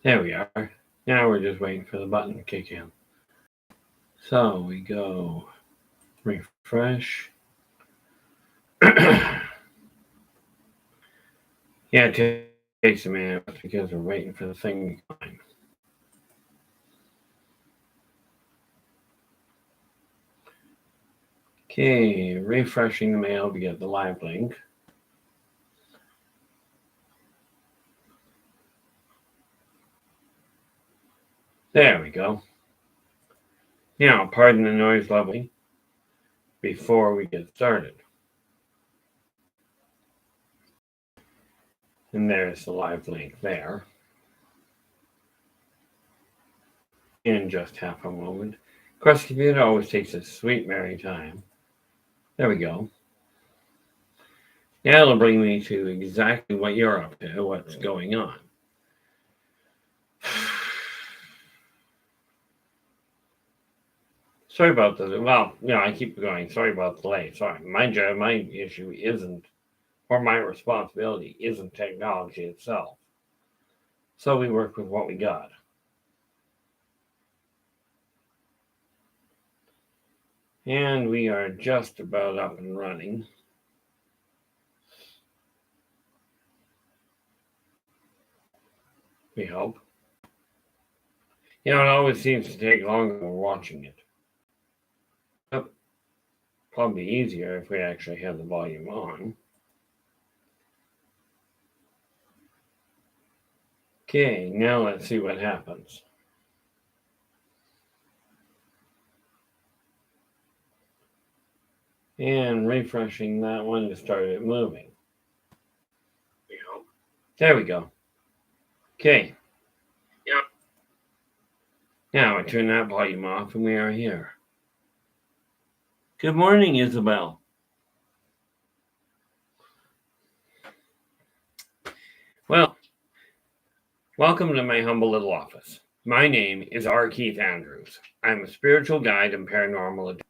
There we are. Now we're just waiting for the button to kick in. So we go refresh. Yeah, it takes a minute because we're waiting for the thing to come. Okay, refreshing the mail to get the live link. There we go. Now, pardon the noise level before we get started. And there's the live link there. In just half a moment. Of course, the computer always takes a sweet merry time. There we go. Now it'll bring me to exactly what you're up to, what's going on. Sorry about the, well, I keep going. Sorry about the delay. Sorry. My issue isn't, or my responsibility isn't technology itself. So we work with what we got. And we are just about up and running. We hope. It always seems to take longer when we're watching it. Probably easier if we actually have the volume on. Okay, now let's see what happens. And refreshing that one to start it moving. There we go. Okay. Yep. Now I turn that volume off and we are here. Good morning, Isabel. Well, welcome to my humble little office. My name is R. Keith Andrews. I'm a spiritual guide and paranormal adventurer.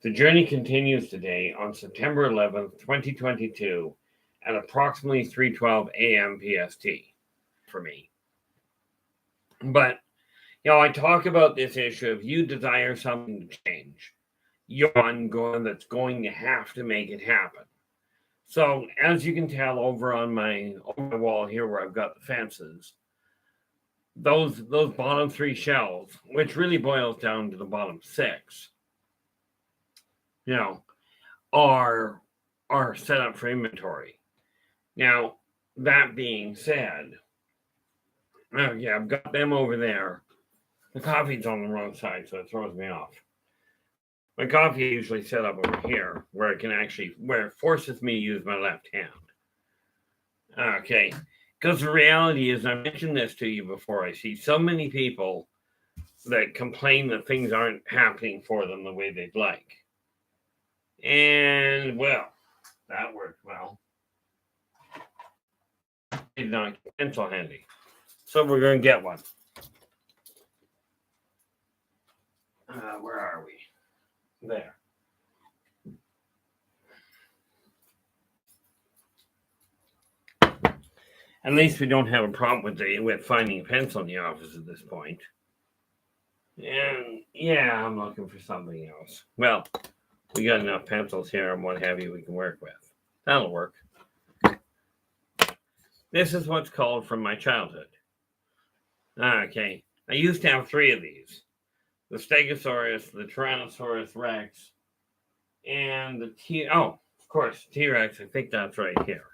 The journey continues today on September 11th, 2022 at approximately 3:12 a.m. PST for me. But, I talk about this issue of you desire something to change. You're one that's going to have to make it happen. So, as you can tell over on my wall here where I've got the fences, those bottom 3 shelves, which really boils down to the bottom 6, are set up for inventory. Now, that being said, I've got them over there. The coffee's on the wrong side, so it throws me off. My coffee is usually set up over here, where it forces me to use my left hand. Okay, because the reality is, I mentioned this to you before, I see so many people that complain that things aren't happening for them the way they'd like. And, well, that worked well. Did not get a pencil handy. So we're going to get one. Where are we? There. At least we don't have a problem with finding a pencil in the office at this point. And, I'm looking for something else. Well, we got enough pencils here and what have you we can work with. That'll work. This is what's called from my childhood. Okay. I used to have 3 of these. The Stegosaurus, the Tyrannosaurus Rex, and the T-Rex. I think that's right here.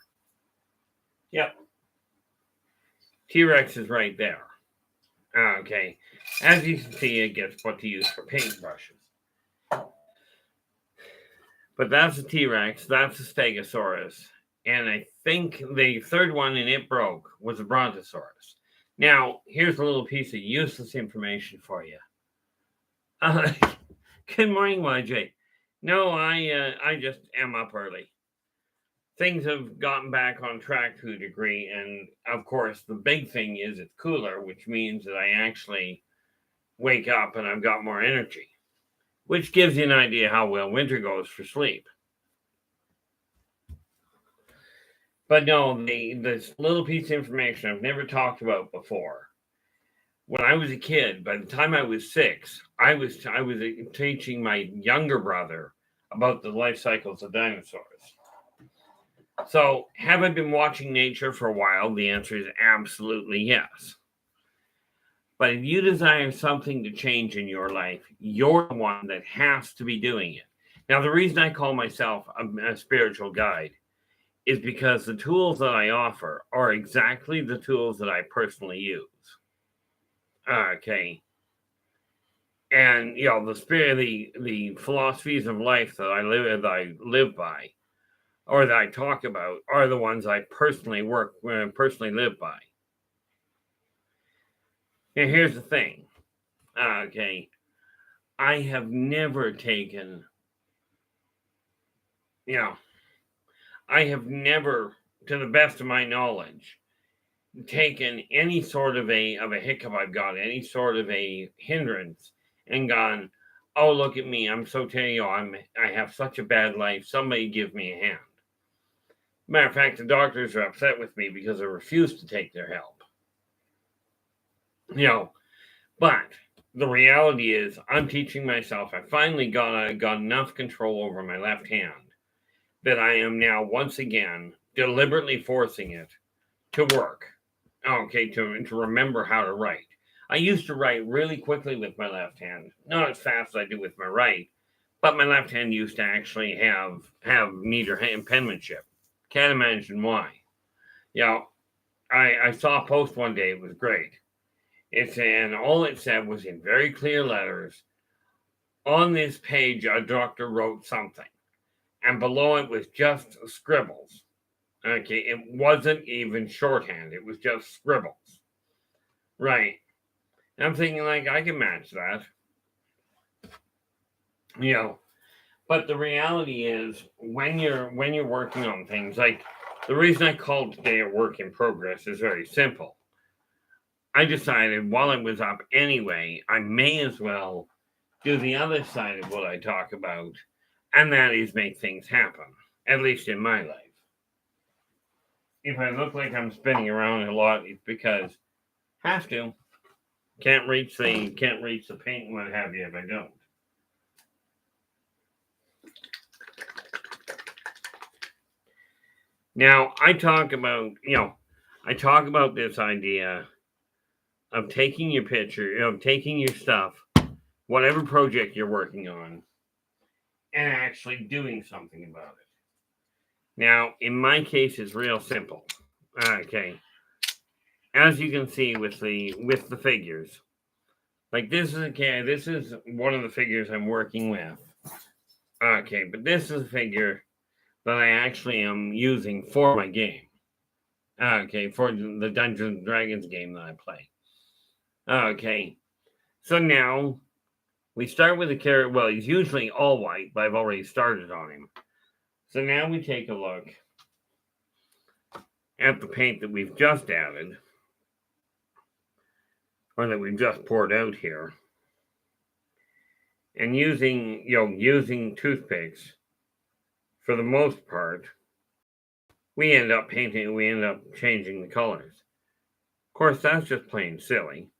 Yep. T-Rex is right there. Okay. As you can see, it gets put to use for paintbrushes. But that's the T-Rex, that's the Stegosaurus, and I think the third one in It Broke was a Brontosaurus. Now, here's a little piece of useless information for you. Good morning, YJ. No, I just am up early. Things have gotten back on track to a degree, and of course, the big thing is it's cooler, which means that I actually wake up and I've got more energy, which gives you an idea how well winter goes for sleep. But no, this little piece of information I've never talked about before when I was a kid, by the time I was 6, I was teaching my younger brother about the life cycles of dinosaurs. So, have I been watching nature for a while? The answer is absolutely yes. But if you desire something to change in your life, you're the one that has to be doing it. Now, the reason I call myself a spiritual guide is because the tools that I offer are exactly the tools that I personally use. Okay. And the philosophies of life that I live by, or that I talk about, are the ones I personally live by. And here's the thing. Okay. I have never taken, I have never, to the best of my knowledge, taken any sort of a hiccup I've got, any sort of a hindrance, and gone, oh, look at me, I'm so I have such a bad life, somebody give me a hand. Matter of fact, the doctors are upset with me because I refuse to take their help. But the reality is I'm teaching myself. I finally got enough control over my left hand that I am now once again deliberately forcing it to work. Okay, to remember how to write. I used to write really quickly with my left hand, not as fast as I do with my right, but my left hand used to actually have neater hand penmanship. Can't imagine why. I saw a post one day. It was great. And all it said was in very clear letters, on this page, a doctor wrote something. And below it was just scribbles. Okay, it wasn't even shorthand. It was just scribbles. Right. And I'm thinking, like, I can match that. But the reality is, when you're working on things, like, the reason I called today a work in progress is very simple. I decided while I was up anyway, I may as well do the other side of what I talk about, and that is make things happen, at least in my life. If I look like I'm spinning around a lot, it's because have to. Can't reach the paint and what have you if I don't. Now I talk about this idea of taking your picture, taking your stuff, whatever project you're working on, and actually doing something about it. Now, in my case, it's real simple. Okay. As you can see with the figures, like this is one of the figures I'm working with. Okay, but this is a figure that I actually am using for my game. Okay, for the Dungeons and Dragons game that I play. Okay, so now we start with the character. Well, he's usually all white, but I've already started on him. So now we take a look at the paint that we've just added, or that we've just poured out here. And using toothpicks, for the most part, we end up changing the colors. Of course, that's just plain silly.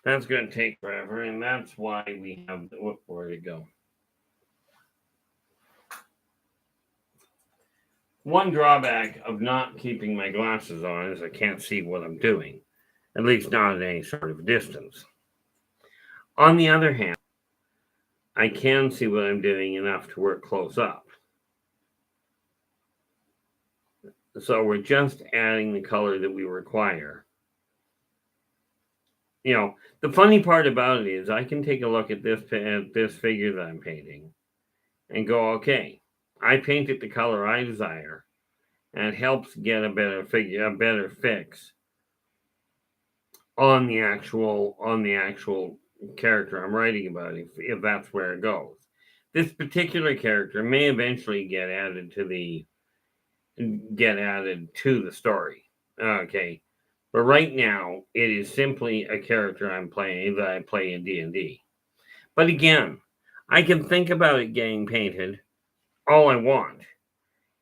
That's going to take forever, and that's why we have where'd it go? One drawback of not keeping my glasses on is I can't see what I'm doing, at least not at any sort of distance. On the other hand, I can see what I'm doing enough to work close up. So we're just adding the color that we require. The funny part about it is I can take a look at this figure that I'm painting and go, okay, I painted the color I desire, and it helps get a better fix on the actual character I'm writing about, if that's where it goes. This particular character may eventually get added to the story. Okay. But right now, it is simply a character that I play in D&D. But again, I can think about it getting painted all I want.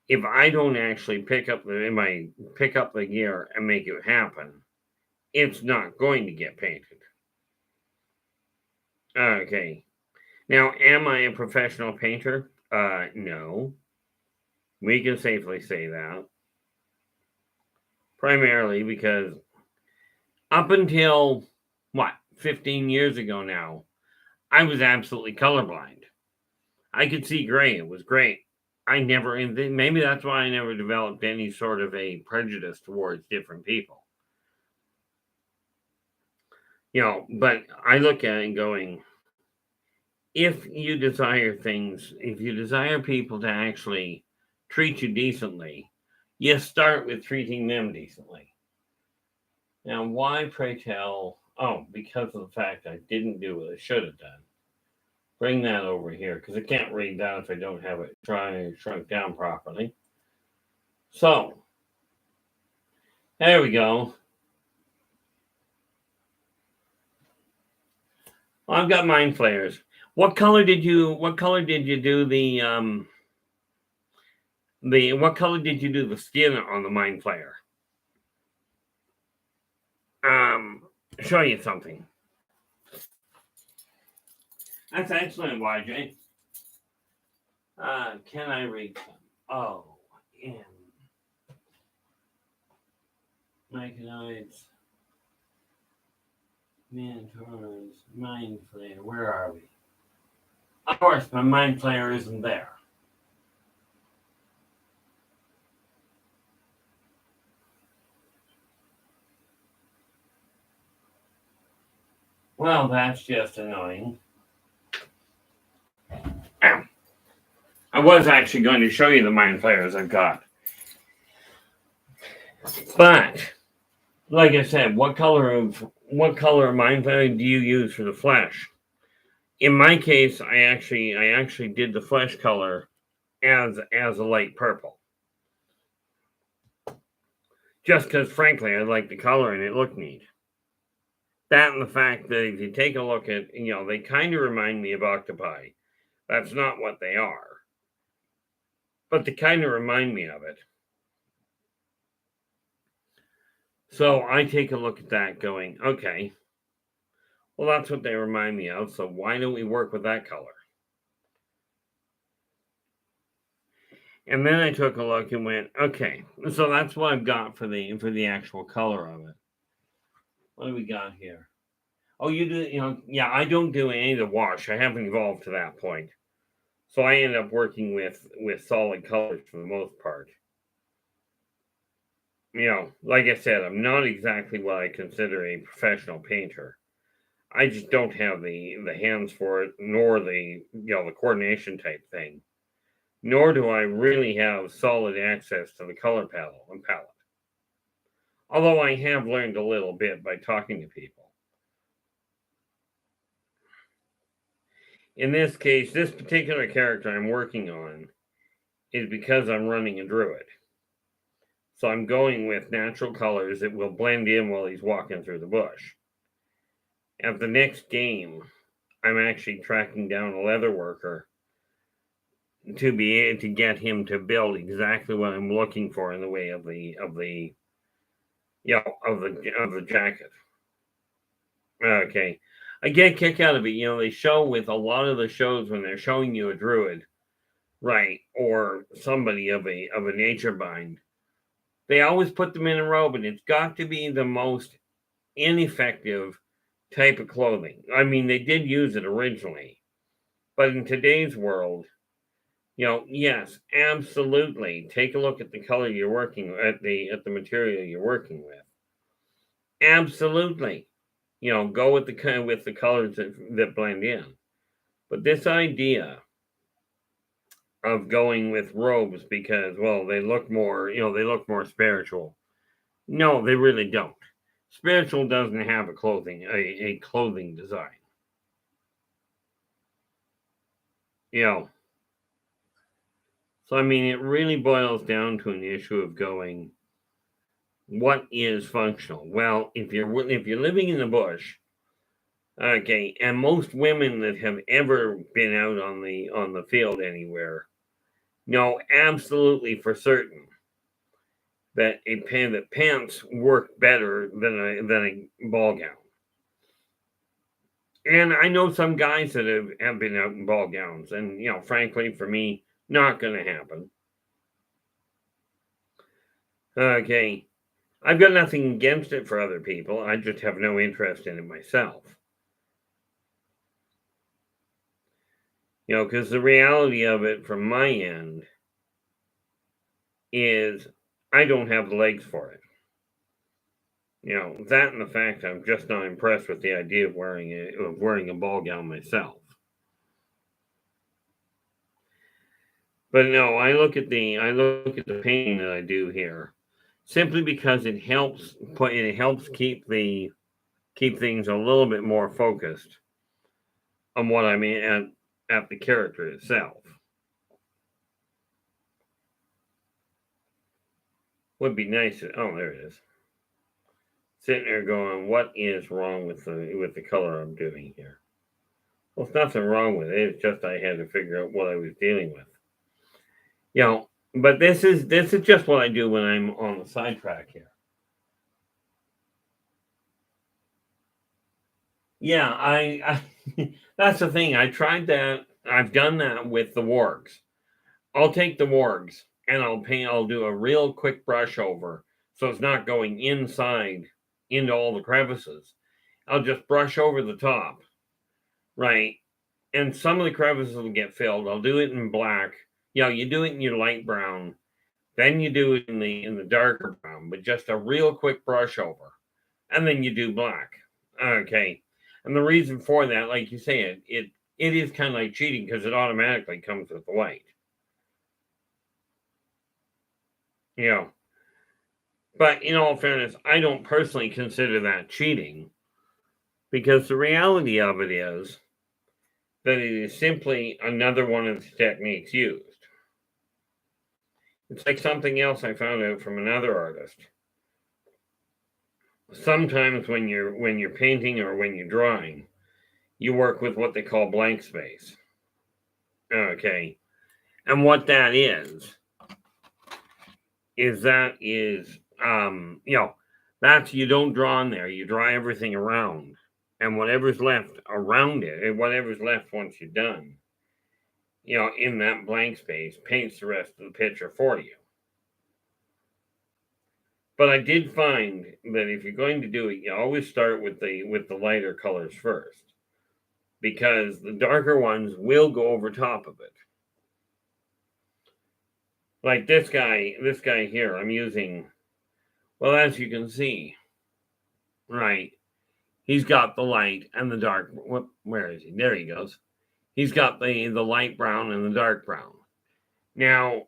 If I don't actually pick up the gear and make it happen, it's not going to get painted. Okay. Now, am I a professional painter? No. We can safely say that. Primarily because up until, 15 years ago now, I was absolutely colorblind. I could see gray. It was great. Maybe that's why I never developed any sort of a prejudice towards different people. But I look at it going, if you desire people to actually treat you decently, you start with treating them decently. Now, why, pray tell? Oh, because of the fact I didn't do what I should have done. Bring that over here, because I can't read that if I don't have it shrunk down properly. So, there we go. I've got mind flares. What color did you do what color did you do the skin on the mind flare? Show you something. That's excellent, YJ. Can I read some? Oh, yeah. Myconides, Mantors, mind flare. Where are we? Of course, my mind flare isn't there. Well, that's just annoying. I was actually going to show you the mind flares I've got. But, like I said, what color of mind flare do you use for the flesh? In my case, I actually did the flesh color as a light purple. Just because, frankly, I like the color and it looked neat. That and the fact that if you take a look at, they kind of remind me of octopi. That's not what they are. But they kind of remind me of it. So I take a look at that going, okay, well, that's what they remind me of. So why don't we work with that color? And then I took a look and went, okay, so that's what I've got for the actual color of it. What do we got here? Oh, you do, yeah, I don't do any of the wash. I haven't evolved to that point. So I end up working with solid colors for the most part. Like I said, I'm not exactly what I consider a professional painter. I just don't have the hands for it, nor the coordination type thing. Nor do I really have solid access to the color palette. Although I have learned a little bit by talking to people. In this case, this particular character I'm working on is because I'm running a druid. So I'm going with natural colors that will blend in while he's walking through the bush. At the next game, I'm actually tracking down a leather worker to be able to get him to build exactly what I'm looking for in the way of the jacket. Okay. I get a kick out of it. They show with a lot of the shows when they're showing you a druid, right, or somebody of a nature bind, they always put them in a robe, and it's got to be the most ineffective type of clothing. I mean, they did use it originally, but in today's world, yes, absolutely. Take a look at the color you're working at the material you're working with. Absolutely. Go with the colors that blend in. But this idea of going with robes because, well, they look more spiritual. No, they really don't. Spiritual doesn't have a clothing design. So I mean, it really boils down to an issue of going, what is functional? Well, if you're living in the bush, okay, and most women that have ever been out on the field anywhere know absolutely for certain that pants work better than a ball gown. And I know some guys that have been out in ball gowns, and frankly, for me, not going to happen. Okay, I've got nothing against it for other people. I just have no interest in it myself. Because the reality of it from my end is I don't have the legs for it. That and the fact I'm just not impressed with the idea of wearing a ball gown myself. But no, I look at the painting that I do here simply because it helps keep things a little bit more focused on what I mean at the character itself. Would be nice. There it is. Sitting there going, what is wrong with the color I'm doing here? Well, there's nothing wrong with it. It's just I had to figure out what I was dealing with. But this is just what I do when I'm on the sidetrack here. Yeah, I that's the thing. I tried that. I've done that with the wargs. I'll take the wargs and I'll do a real quick brush over so it's not going inside into all the crevices. I'll just brush over the top, right? And some of the crevices will get filled. I'll do it in black. You do it in your light brown, then you do it in the darker brown, but just a real quick brush over, and then you do black. Okay, and the reason for that, like you say, it is kind of like cheating because it automatically comes with the white. But in all fairness, I don't personally consider that cheating because the reality of it is that it is simply another one of the techniques used. It's like something else I found out from another artist. Sometimes when you're painting or when you're drawing, you work with what they call blank space. Okay. And what that is that's you don't draw in there, you draw everything around. And whatever's left around it, and whatever's left once you're done, in that blank space, paints the rest of the picture for you. But I did find that if you're going to do it, you always start with the lighter colors first, because the darker ones will go over top of it. Like this guy here, I'm using, well, as you can see, right, he's got the light and the dark. Where is he? There he goes. He's got the light brown and the dark brown. Now,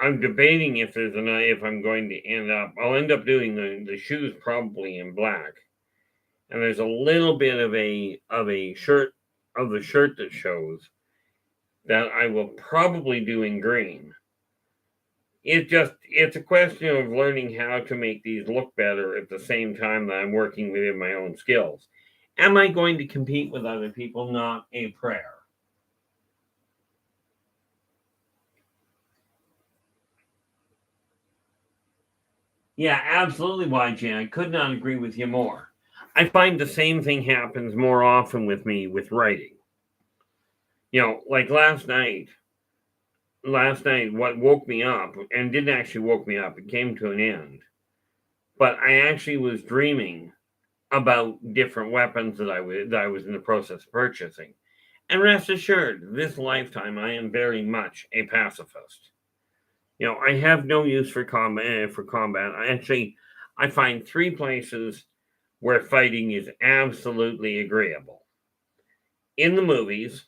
I'm debating if I'm going to I'll end up doing the shoes probably in black, and there's a little bit of the shirt that shows that I will probably do in green. It's a question of learning how to make these look better at the same time that I'm working within my own skills. Am I going to compete with other people? Not a prayer. Yeah, absolutely, YJ. I could not agree with you more. I find the same thing happens more often with me with writing. Like last night, what woke me up, and didn't actually woke me up, it came to an end. But I actually was dreaming about different weapons that I was in the process of purchasing. And rest assured, this lifetime I am very much a pacifist. I have no use for combat. I find three places where fighting is absolutely agreeable. In the movies,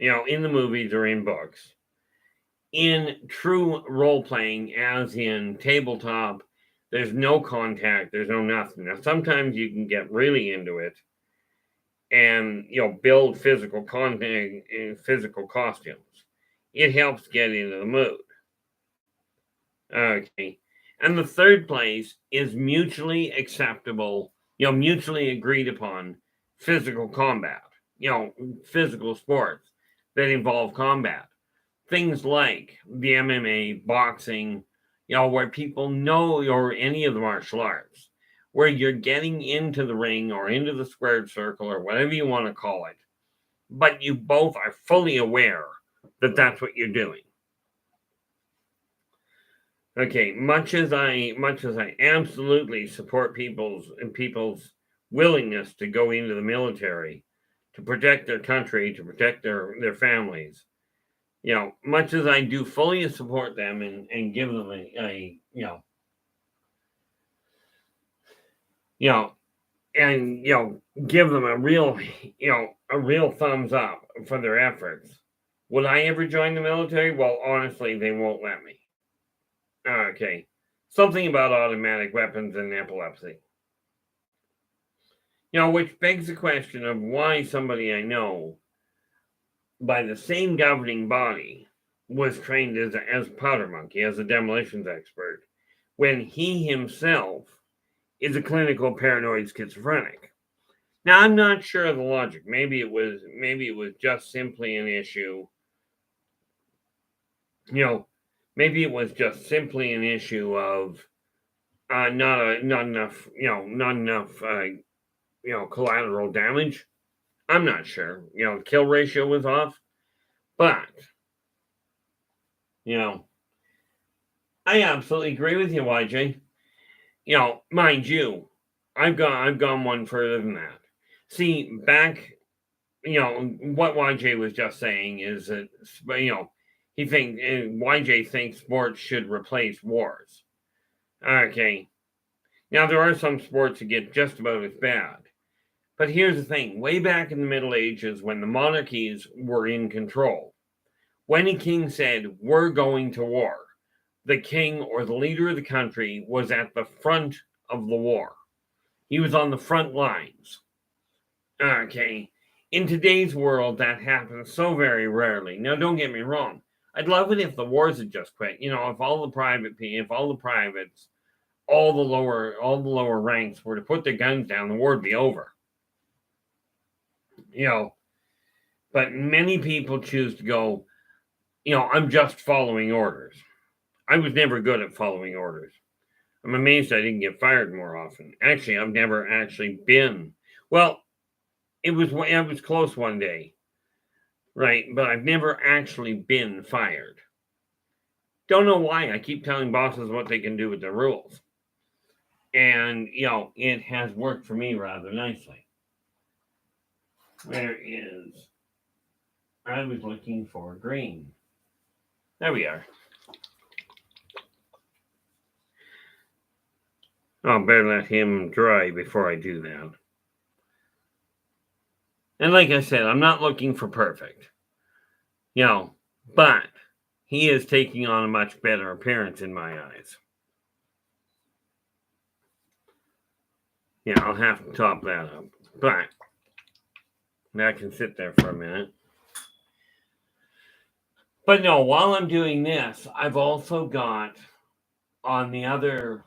or in books. In true role playing, as in tabletop, there's no contact, there's no nothing. Now, sometimes you can get really into it and build physical content and physical costumes. It helps get into the mood. Okay. And the third place is mutually acceptable, mutually agreed upon physical combat, physical sports that involve combat. Things like the MMA, boxing, where people know or any of the martial arts, where you're getting into the ring or into the squared circle or whatever you want to call it, but you both are fully aware that that's what you're doing. Okay, much as I absolutely support people's willingness to go into the military to protect their country, to protect their families, much as I do fully support them and give them a and give them a real thumbs up for their efforts. Would I ever join the military? Well, honestly, they won't let me. Okay. Something about automatic weapons and epilepsy. Which begs the question of why somebody I know by the same governing body was trained as powder monkey, as a demolitions expert, when he himself is a clinical paranoid schizophrenic. Now, I'm not sure of the logic. Maybe it was just simply an issue. Maybe it was just simply an issue of not enough collateral damage. I'm not sure. Kill ratio was off, but I absolutely agree with you, YJ. Mind you, I've gone one further than that. See, back, what YJ was just saying is that, YJ thinks sports should replace wars. Okay. Now, there are some sports that get just about as bad. But here's the thing. Way back in the Middle Ages, when the monarchies were in control, when a king said, we're going to war, the king or the leader of the country was at the front of the war. He was on the front lines. Okay. In today's world, that happens so very rarely. Now, don't get me wrong. I'd love it if the wars had just quit. If all the privates, all the lower ranks were to put their guns down, the war would be over. But many people choose to go, I'm just following orders. I was never good at following orders. I'm amazed I didn't get fired more often. Actually, I've never actually been. Well, it was close one day, right? But I've never actually been fired. Don't know why. I keep telling bosses what they can do with their rules. And, it has worked for me rather nicely. I was looking for green. There we are. I'll better let him dry before I do that. And like I said, I'm not looking for perfect. But he is taking on a much better appearance in my eyes. I'll have to top that up. But that can sit there for a minute. But no, while I'm doing this, I've also got on the other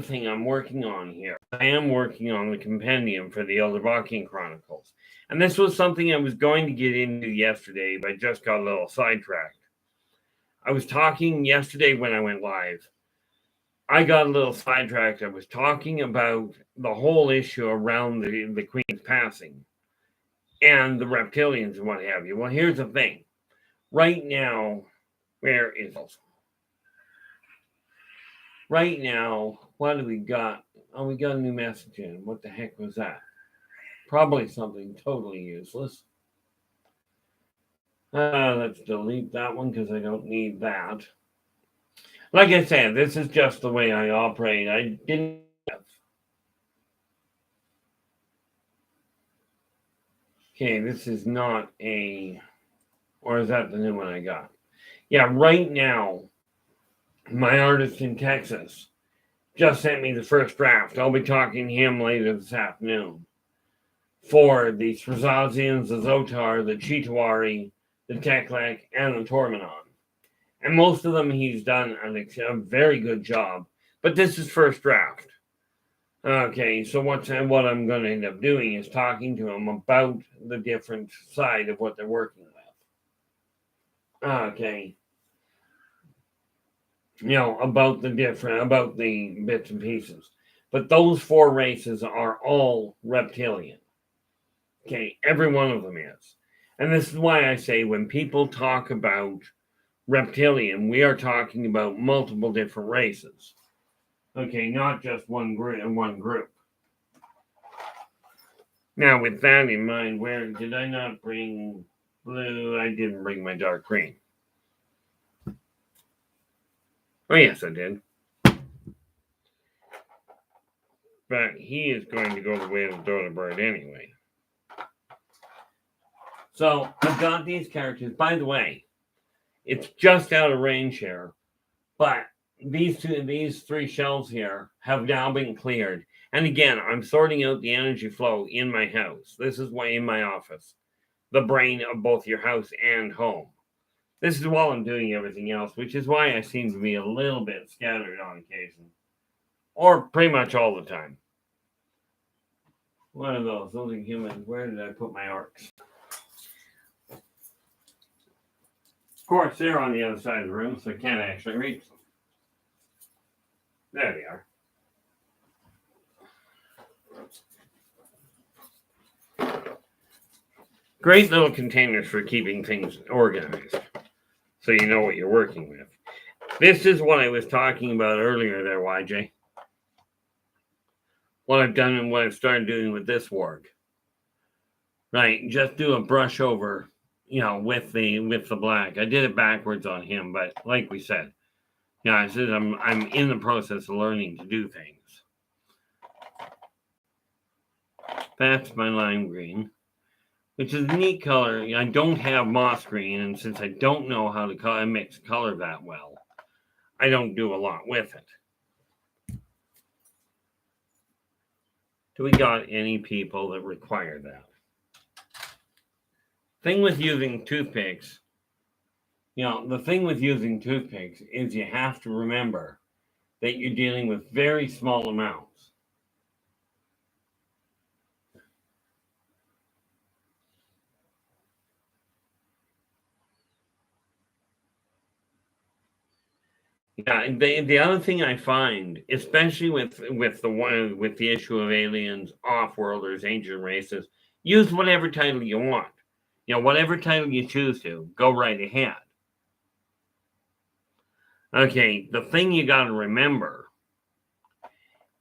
thing I'm working on here. I am working on the compendium for the Yldrbac Chronicles. And this was something I was going to get into yesterday, but I just got a little sidetracked. I was talking yesterday when I went live. I got a little sidetracked. I was talking about the whole issue around the Queen's passing and the reptilians and what have you. Well, here's the thing. Right now, where is it? Right now, what do we got? Oh, we got a new message in. What the heck was that? Probably something totally useless. Let's delete that one because I don't need that. Like I said, this is just the way I operate. I didn't have. Okay, this is not or is that the new one I got? Yeah, right now, my artist in Texas just sent me the first draft. I'll be talking to him later this afternoon for the Srazazians, the Zotar, the Chitawari, the Teklek, and the Tormenon. And most of them he's done a very good job. But this is first draft. Okay, so what I'm going to end up doing is talking to him about the different side of what they're working with. Okay. about the bits and pieces. But those 4 races are all reptilian. Okay, every one of them is. And this is why I say when people talk about reptilian, we are talking about multiple different races. Okay, not just one group. Now, with that in mind, where did I not bring blue? I didn't bring my dark green. Oh, yes, I did. But he is going to go the way of the Yldrbac anyway. So, I've got these characters. By the way, it's just out of range here. But these 3 shelves here have now been cleared. And again, I'm sorting out the energy flow in my house. This is why in my office. The brain of both your house and home. This is while I'm doing everything else, which is why I seem to be a little bit scattered on occasion. Or pretty much all the time. What are those? Those are humans. Where did I put my orcs? Of course, they're on the other side of the room, so I can't actually reach them. There they are. Great little containers for keeping things organized, so you know what you're working with. This is what I was talking about earlier there, YJ. What I've done and what I've started doing with this warg. Right, just do a brush over, with the black. I did it backwards on him, but like we said, I said I'm in the process of learning to do things. That's my lime green, which is a neat color. I don't have moss green, and since I don't know how to mix color that well, I don't do a lot with it. Do we got any people that require that? Thing with using toothpicks, the thing with using toothpicks is you have to remember that you're dealing with very small amounts. Yeah, the other thing I find, especially with the issue of aliens, off-worlders, ancient races, use whatever title you want. Whatever title you choose to, go right ahead. Okay, the thing you got to remember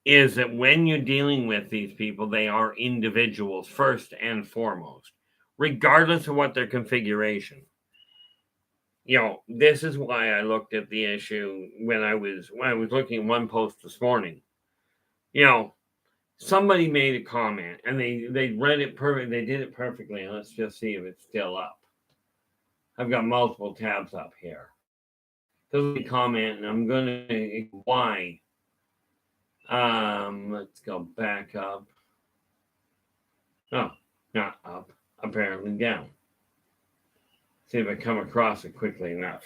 is that when you're dealing with these people, they are individuals first and foremost, regardless of what their configuration. This is why I looked at the issue when I was looking at one post this morning. Somebody made a comment and they read it perfect. They did it perfectly. And let's just see if it's still up. I've got multiple tabs up here. There's a comment, and I'm going to why. Let's go back up. Oh, not up. Apparently down. See if I come across it quickly enough.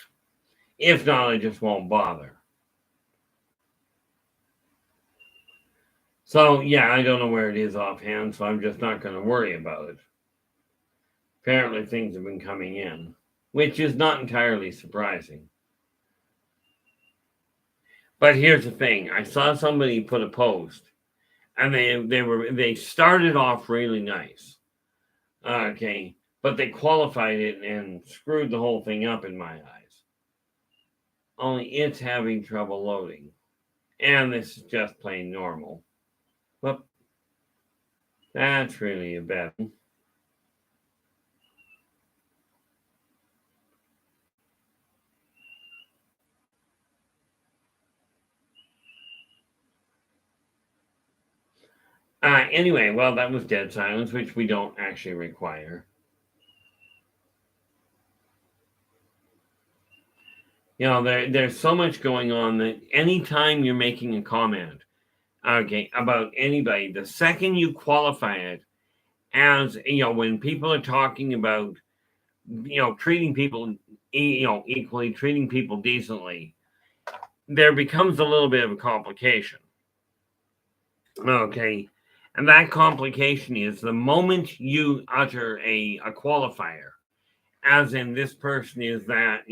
If not, I just won't bother. So, yeah, I don't know where it is offhand, so I'm just not going to worry about it. Apparently, things have been coming in, which is not entirely surprising. But here's the thing. I saw somebody put a post, and they started off really nice. Okay, but they qualified it and screwed the whole thing up in my eyes. Only it's having trouble loading. And this is just plain normal. Whoop. That's really a bad one. Anyway, well, that was dead silence, which we don't actually require. There's so much going on that anytime you're making a comment, about anybody, the second you qualify it as, when people are talking about, treating people, equally, treating people decently, there becomes a little bit of a complication. Okay. And that complication is the moment you utter a qualifier, as in this person is that,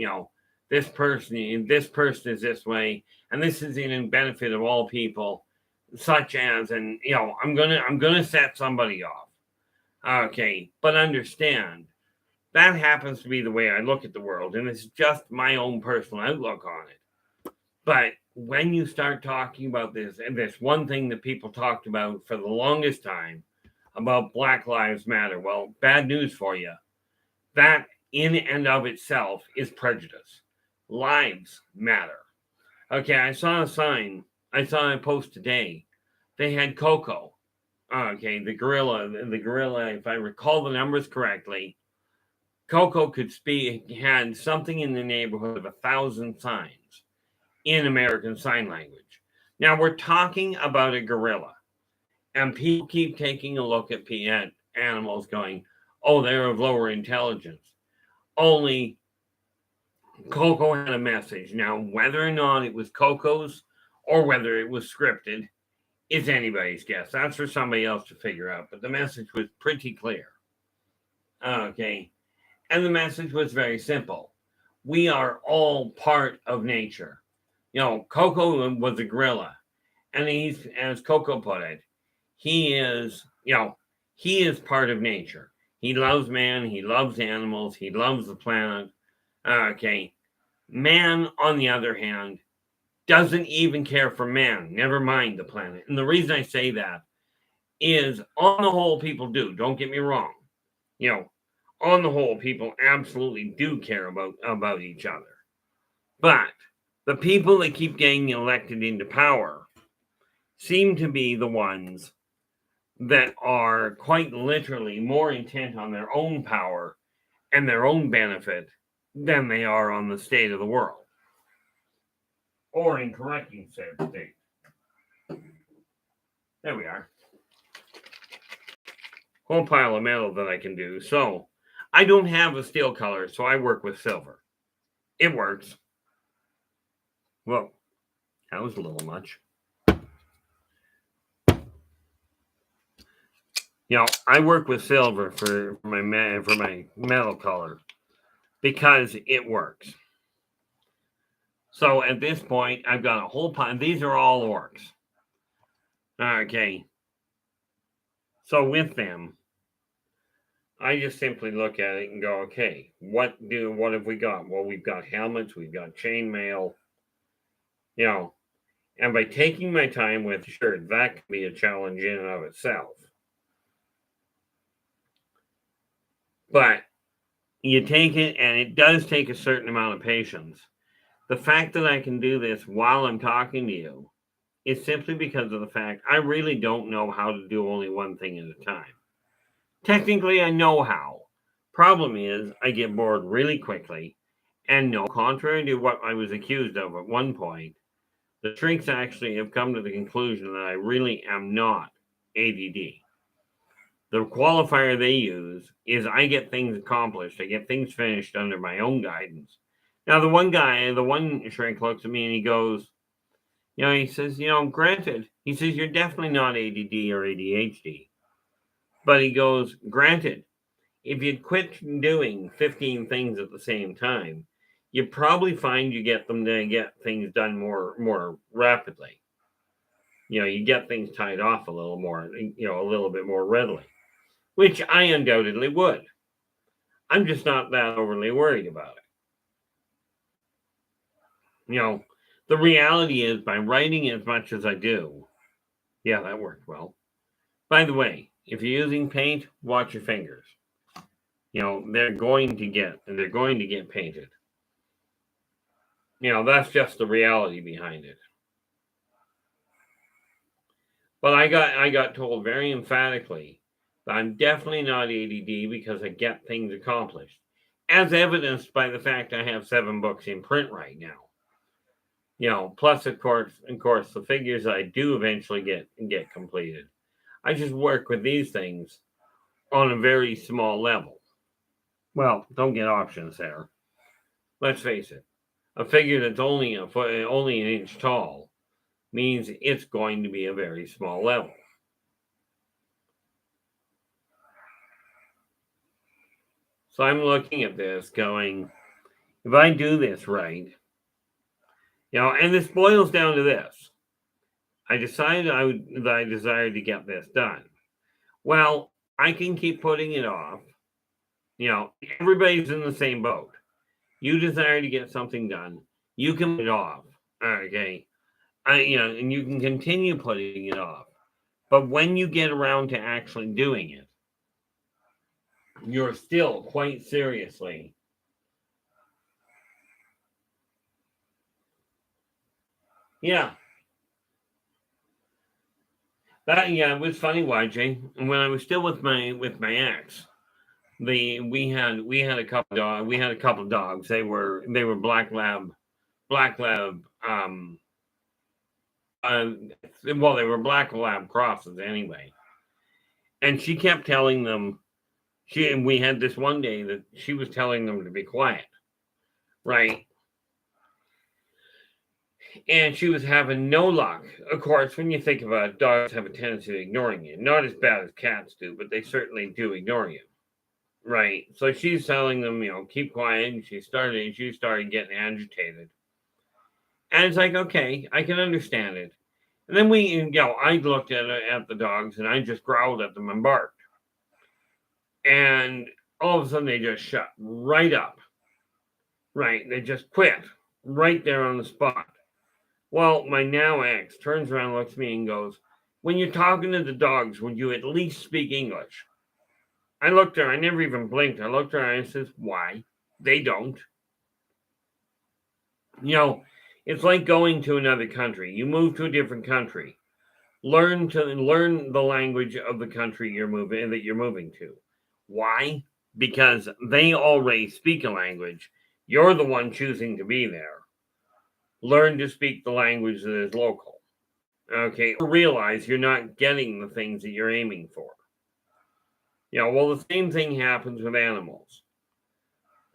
this person is this way, and this is in benefit of all people, such as, and I'm gonna set somebody off. Okay, but understand that happens to be the way I look at the world, and it's just my own personal outlook on it. But when you start talking about this, and this one thing that people talked about for the longest time about Black Lives Matter, well, bad news for you. That in and of itself is prejudice. Lives matter. Okay, I saw a post today. They had Coco. Okay, the gorilla, if I recall the numbers correctly, Coco could speak, had something in the neighborhood of 1,000 signs in American Sign Language. Now we're talking about a gorilla, and people keep taking a look at animals going, oh, they're of lower intelligence. Only Coco had a message. Now, whether or not it was Coco's or whether it was scripted is anybody's guess. That's for somebody else to figure out. But the message was pretty clear. Okay. And the message was very simple. We are all part of nature. Coco was a gorilla. And he's, as Coco put it, he is part of nature. He loves man. He loves animals. He loves the planet. Okay. Man, on the other hand, doesn't even care for man, never mind the planet. And the reason I say that is, on the whole, people do. Don't get me wrong. On the whole, people absolutely do care about each other. But the people that keep getting elected into power seem to be the ones that are quite literally more intent on their own power and their own benefit than they are on the state of the world. Or in correcting said state. There we are. Whole pile of metal that I can do. So, I don't have a steel color, so I work with silver. It works. Whoa, that was a little much. I work with silver for my metal color because it works. So at this point, I've got a whole pile. These are all orcs. Okay. So with them, I just simply look at it and go, okay, what have we got? Well, we've got helmets, we've got chainmail, and by taking my time with shirt, that can be a challenge in and of itself. But you take it, and it does take a certain amount of patience. The fact that I can do this while I'm talking to you is simply because of the fact I really don't know how to do only one thing at a time. Technically, I know how. Problem is, I get bored really quickly, and no, contrary to what I was accused of at one point, the shrinks actually have come to the conclusion that I really am not ADD. The qualifier they use is I get things accomplished. I get things finished under my own guidance. Now, the one shrink looks at me and he goes, he says, granted, he says, you're definitely not ADD or ADHD. But he goes, granted, if you'd quit doing 15 things at the same time, you probably find you get things done more rapidly. You get things tied off a little more, a little bit more readily, which I undoubtedly would. I'm just not that overly worried about it. The reality is, by writing as much as I do, yeah, that worked well. By the way, if you're using paint, watch your fingers. They're going to get painted. That's just the reality behind it. But I got told very emphatically that I'm definitely not ADD because I get things accomplished, as evidenced by the fact I have 7 books in print right now. Plus of course the figures I do eventually get completed. I just work with these things on a very small level. Well, don't get options there. Let's face it. A figure that's only an inch tall means it's going to be a very small level. So I'm looking at this going, if I do this right, and this boils down to this. I decided that I desired to get this done. Well, I can keep putting it off. Everybody's in the same boat. You desire to get something done. You can put it off. Okay. And you can continue putting it off. But when you get around to actually doing it, you're still quite seriously. Yeah. It was funny, YJ. When I was still with my ex, we had a couple dogs. They were black lab, well, they were black lab crosses anyway. And she kept telling them, we had this one day that she was telling them to be quiet, right? And she was having no luck. Of course, when you think about it, dogs have a tendency to ignoring you. Not as bad as cats do, but they certainly do ignore you. Right. So she's telling them, keep quiet. And she started getting agitated. And it's like, okay, I can understand it. And then I looked at the dogs and I just growled at them and barked. And all of a sudden they just shut right up. Right. They just quit right there on the spot. Well, my now ex turns around, looks at me and goes, when you're talking to the dogs, would you at least speak English? I looked at her, I never even blinked. I looked at her and I says, why? They don't. It's like going to another country. You move to a different country. Learn the language of the country you're moving to. Why? Because they already speak a language. You're the one choosing to be there. Learn to speak the language that is local. Okay, realize you're not getting the things that you're aiming for. Well, the same thing happens with animals.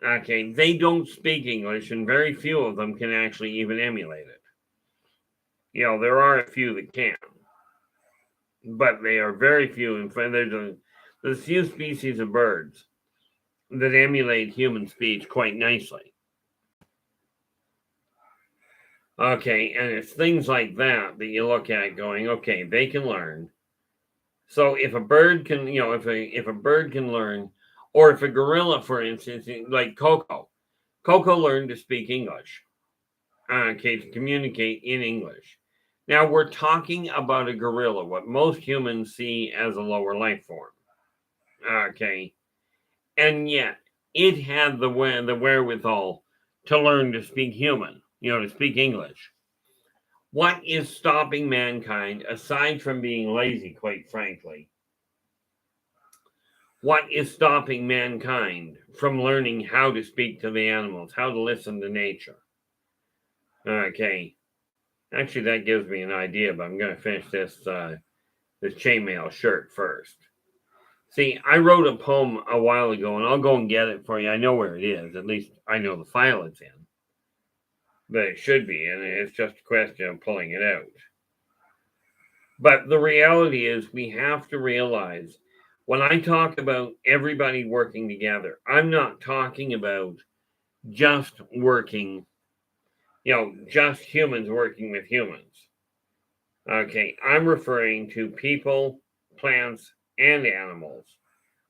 Okay, they don't speak English, and very few of them can actually even emulate it. There are a few that can, but they are very few. In fact, there's few species of birds that emulate human speech quite nicely. Okay, and it's things like that you look at going, okay, they can learn. So if a bird can, if a bird can learn, or if a gorilla, for instance, like Coco learned to speak English, okay, to communicate in English. Now we're talking about a gorilla, what most humans see as a lower life form, okay, and yet it had the wherewithal to learn to speak human, to speak English. What is stopping mankind, aside from being lazy, quite frankly? What is stopping mankind from learning how to speak to the animals, how to listen to nature? Okay. Actually, that gives me an idea, but I'm going to finish this chainmail shirt first. See, I wrote a poem a while ago, and I'll go and get it for you. I know where it is. At least I know the file it's in. But it should be, and it's just a question of pulling it out. But the reality is we have to realize when I talk about everybody working together, I'm not talking about just working, just humans working with humans. Okay, I'm referring to people, plants, and animals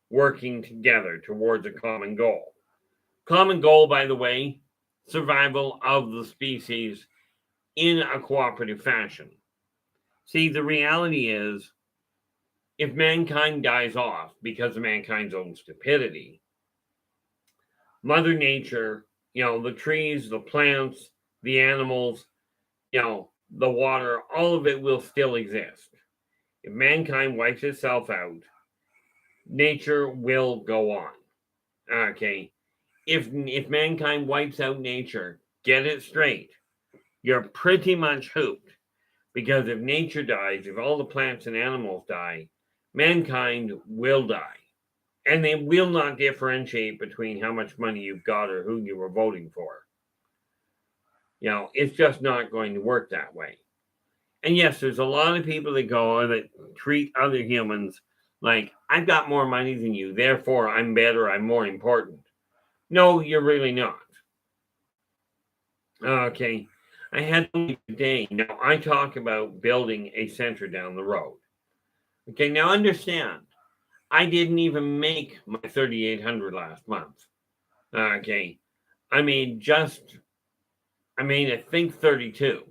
working together towards a common goal. Common goal, by the way, survival of the species in a cooperative fashion. See, the reality is, if mankind dies off because of mankind's own stupidity, Mother Nature, the trees, the plants, the animals, the water, all of it will still exist. If mankind wipes itself out, nature will go on. Okay. If mankind wipes out nature, get it straight. You're pretty much hooped. Because if nature dies, if all the plants and animals die, mankind will die. And they will not differentiate between how much money you've got or who you were voting for. It's just not going to work that way. And yes, there's a lot of people that treat other humans like, I've got more money than you, therefore I'm better, I'm more important. No, you're really not. Okay. I had today. Now, I talk about building a center down the road. Okay. Now, understand, I didn't even make my 3,800 last month. Okay. I made I think 32.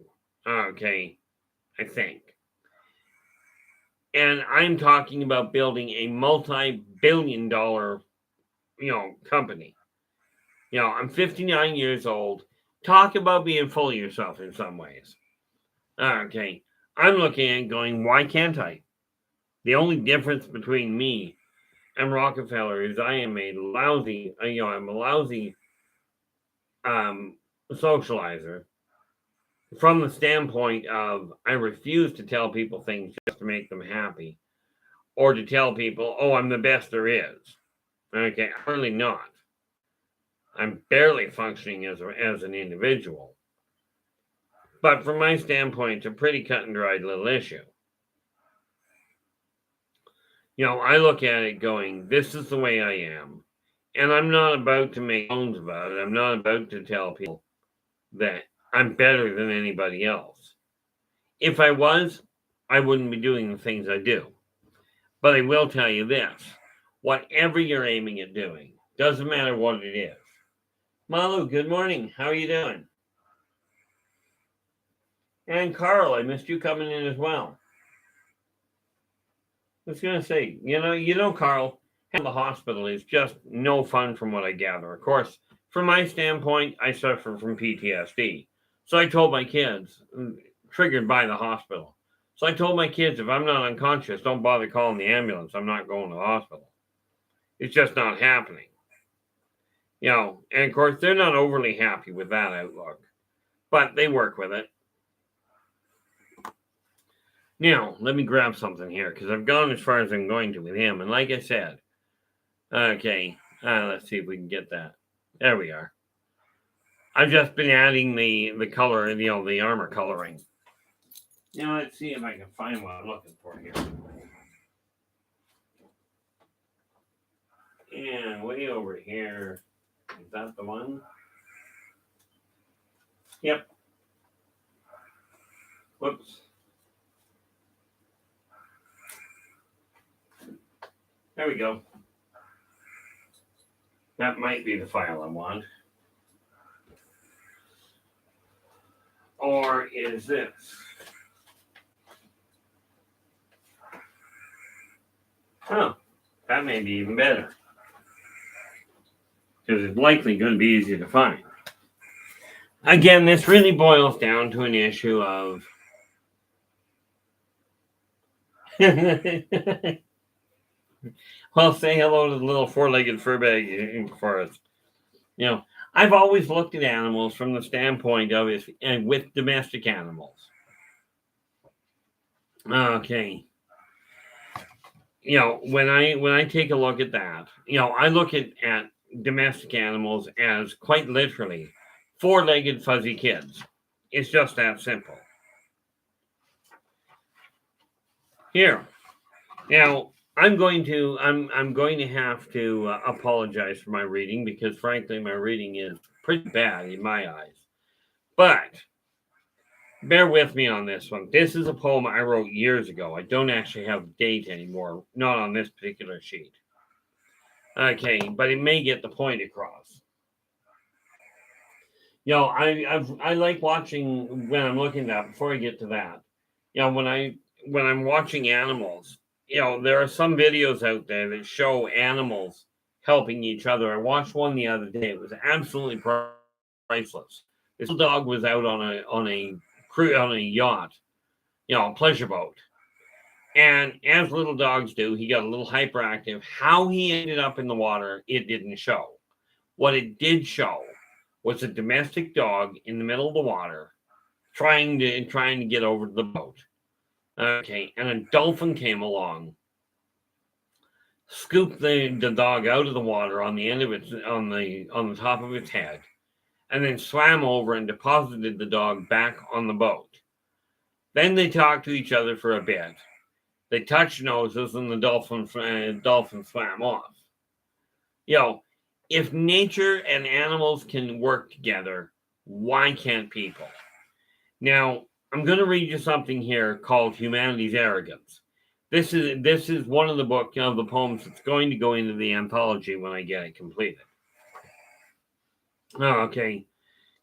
Okay. I think. And I'm talking about building a multi-billion dollar, company. I'm 59 years old. Talk about being full of yourself in some ways. Okay. I'm looking at going, why can't I? The only difference between me and Rockefeller is I am a lousy, I'm a lousy socializer from the standpoint of I refuse to tell people things just to make them happy or to tell people, oh, I'm the best there is. Okay, I'm really not. I'm barely functioning as an individual. But from my standpoint, it's a pretty cut and dried little issue. I look at it going, this is the way I am. And I'm not about to make bones about it. I'm not about to tell people that I'm better than anybody else. If I was, I wouldn't be doing the things I do. But I will tell you this, whatever you're aiming at doing, doesn't matter what it is. Malu, good morning. How are you doing? And Carl, I missed you coming in as well. I was going to say, Carl, the hospital is just no fun from what I gather. Of course, from my standpoint, I suffer from PTSD. So I told my kids, triggered by the hospital. So I told my kids, if I'm not unconscious, don't bother calling the ambulance. I'm not going to the hospital. It's just not happening. And of course, they're not overly happy with that outlook, but they work with it. Now, let me grab something here because I've gone as far as I'm going to with him. And like I said, okay, let's see if we can get that. There we are. I've just been adding the color, the armor coloring. Now, let's see if I can find what I'm looking for here. And way over here, is that the one? Yep. Whoops. There we go. That might be the file I want. Or is this? Oh, that may be even better. Because it's likely going to be easier to find. Again, this really boils down to an issue of well, say hello to the little four-legged furbag for us. I've always looked at animals from the standpoint of with domestic animals. Okay. When I take a look at that, I look at domestic animals as quite literally four-legged fuzzy kids. It's just that simple. Here. Now, I'm going to have to apologize for my reading because frankly my reading is pretty bad in my eyes. But bear with me on this one. This is a poem I wrote years ago. I don't actually have the date anymore, not on this particular sheet. Okay, but it may get the point across. I like watching when I'm looking at, before I get to that, when I'm watching animals, there are some videos out there that show animals helping each other. I watched one the other day. It was absolutely priceless. This dog was out on a yacht, a pleasure boat. And as little dogs do, he got a little hyperactive. How he ended up in the water, it didn't show. What it did show was a domestic dog in the middle of the water trying to get over to the boat. Okay, and a dolphin came along, scooped the dog out of the water on the end of its on the top of its head, and then swam over and deposited the dog back on the boat. Then they talked to each other for a bit. They touched noses, and the dolphin swam off. If nature and animals can work together, Why can't people? Now, I'm going to read you something here called Humanity's Arrogance. This is one of the poems that's going to go into the anthology when I get it completed. Oh, okay.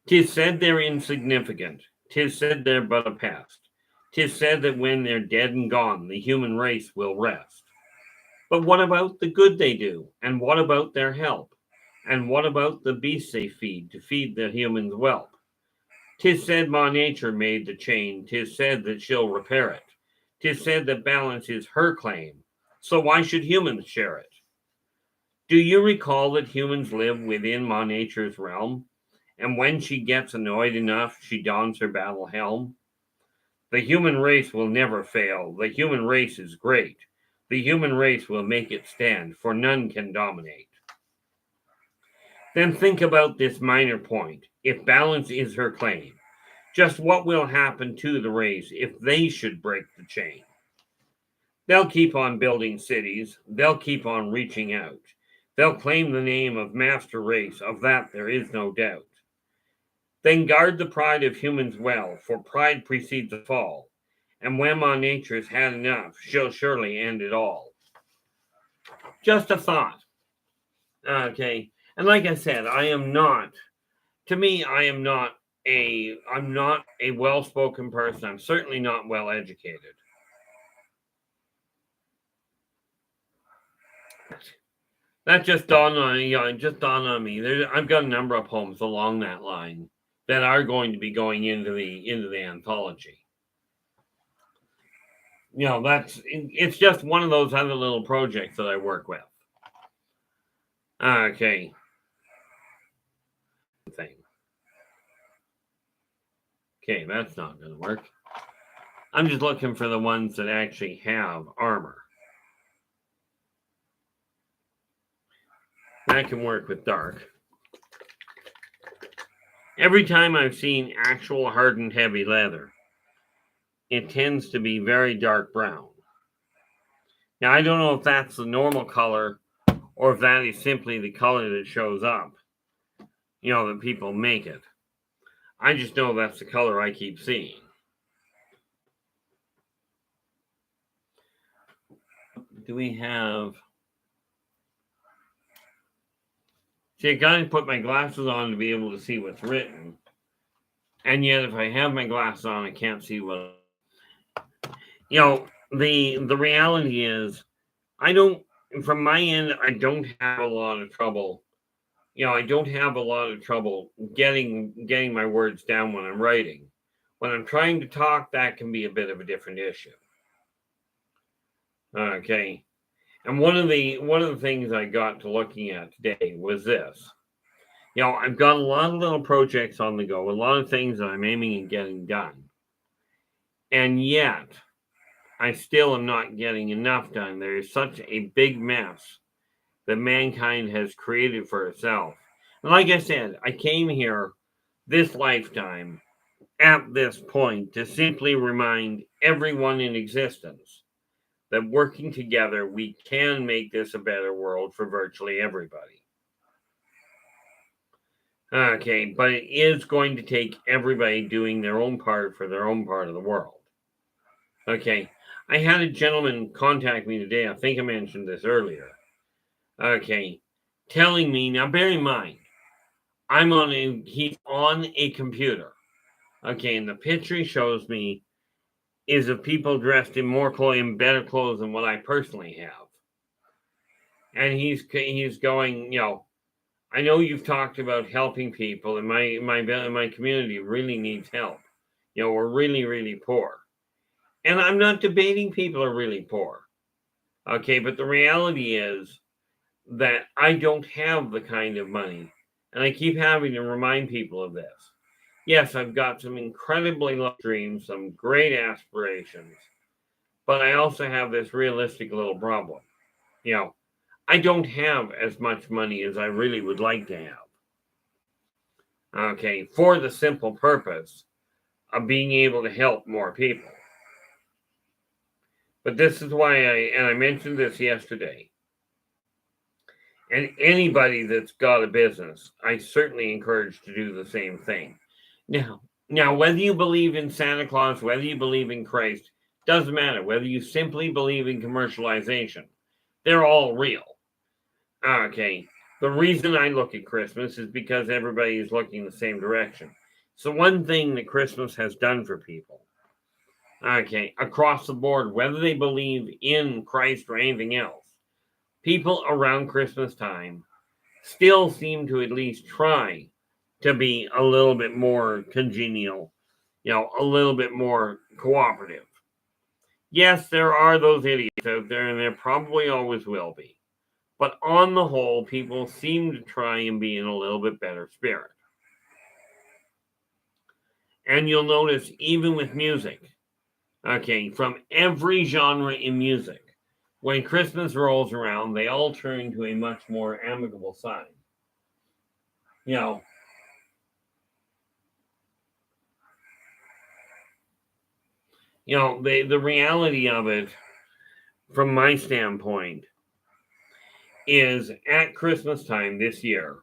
'Tis said they're insignificant. 'Tis said they're but a pest. 'Tis said that when they're dead and gone, the human race will rest. But what about the good they do? And what about their help? And what about the beasts they feed to feed the humans' whelp? 'Tis said Ma Nature made the chain. 'Tis said that she'll repair it. 'Tis said that balance is her claim. So why should humans share it? Do you recall that humans live within Ma Nature's realm? And when she gets annoyed enough, she dons her battle helm? The human race will never fail. The human race is great. The human race will make it stand, for none can dominate. Then think about this minor point. If balance is her claim, just what will happen to the race if they should break the chain? They'll keep on building cities. They'll keep on reaching out. They'll claim the name of master race. Of that there is no doubt. Then guard the pride of humans well, for pride precedes a fall. And when Ma Nature's had enough, she'll surely end it all. Just a thought. Okay. And like I said, I'm not a well-spoken person. I'm certainly not well-educated. That just dawned on me. I've got a number of poems along that line that are going to be going into the anthology. It's just one of those other little projects that I work with. Okay. Okay, that's not going to work. I'm just looking for the ones that actually have armor. That can work with dark. Every time I've seen actual hardened heavy leather, it tends to be very dark brown. Now, I don't know if that's the normal color or if that is simply the color that shows up, that people make it. I just know that's the color I keep seeing. Do we have... See, I gotta put my glasses on to be able to see what's written. And yet, if I have my glasses on, I can't see what... The reality is, from my end, I don't have a lot of trouble. I don't have a lot of trouble getting my words down when I'm writing. When I'm trying to talk, that can be a bit of a different issue. Okay. And one of the things I got to looking at today was this. I've got a lot of little projects on the go, a lot of things that I'm aiming at getting done. And yet, I still am not getting enough done. There is such a big mess that mankind has created for itself. And like I said, I came here this lifetime at this point to simply remind everyone in existence that working together, we can make this a better world for virtually everybody. Okay, but it is going to take everybody doing their own part for their own part of the world. Okay, I had a gentleman contact me today. I think I mentioned this earlier. Okay, telling me, now bear in mind, he's on a computer. Okay, and the picture he shows me is of people dressed in better clothes than what I personally have. And he's going, I know you've talked about helping people, and my community really needs help. We're really, really poor. And I'm not debating people are really poor. Okay, but the reality is that I don't have the kind of money. And I keep having to remind people of this. Yes, I've got some incredibly large dreams, some great aspirations, but I also have this realistic little problem. I don't have as much money as I really would like to have. Okay, for the simple purpose of being able to help more people. But this is why I mentioned this yesterday. And anybody that's got a business, I certainly encourage to do the same thing. Now, whether you believe in Santa Claus, whether you believe in Christ, doesn't matter. Whether you simply believe in commercialization, they're all real. Okay. The reason I look at Christmas is because everybody is looking the same direction. So one thing that Christmas has done for people, okay, across the board, whether they believe in Christ or anything else, people around Christmas time still seem to at least try to be a little bit more congenial, a little bit more cooperative. Yes, there are those idiots out there, and there probably always will be. But on the whole, people seem to try and be in a little bit better spirit. And you'll notice, even with music, okay, from every genre in music, when Christmas rolls around, they all turn to a much more amicable side. The reality of it, from my standpoint, is at Christmas time this year,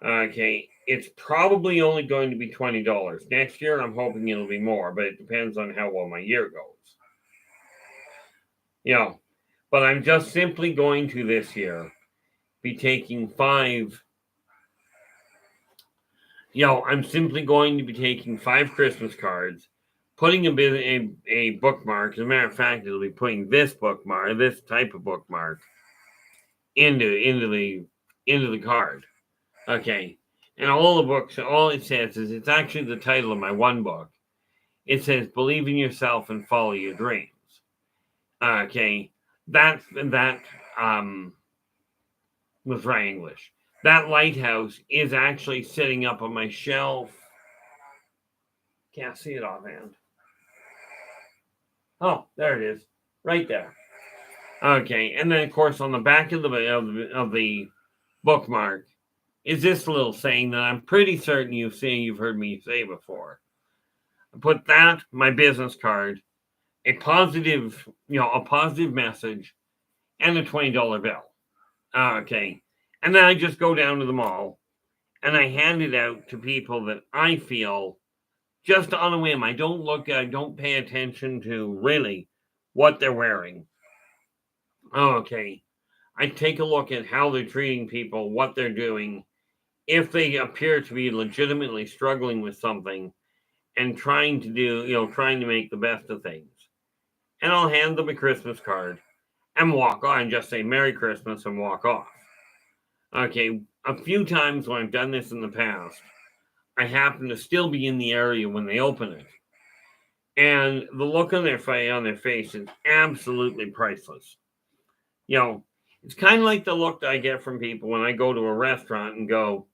okay, it's probably only going to be $20. Next year, I'm hoping it'll be more, but it depends on how well my year goes. But I'm just simply going to this year be taking 5. I'm simply going to be taking 5 Christmas cards, putting a bookmark. As a matter of fact, it'll be putting this bookmark, this type of bookmark, into the card. Okay. And all the books, all it says is, it's actually the title of my one book. It says, "Believe in yourself and follow your dreams." Okay. That was right English. That lighthouse is actually sitting up on my shelf. Can't see it offhand. Oh, there it is. Right there. Okay. And then, of course, on the back of the bookmark is this little saying that I'm pretty certain you've heard me say before. I put that, my business card, a positive message, and a $20 bill. Okay. And then I just go down to the mall and I hand it out to people that I feel, just on a whim. I don't pay attention to really what they're wearing. Okay. I take a look at how they're treating people, what they're doing, if they appear to be legitimately struggling with something and trying to make the best of things. And I'll hand them a Christmas card and walk on and just say Merry Christmas and walk off. Okay, a few times when I've done this in the past, I happen to still be in the area when they open it. And the look on their face is absolutely priceless. It's kind of like the look that I get from people when I go to a restaurant and go,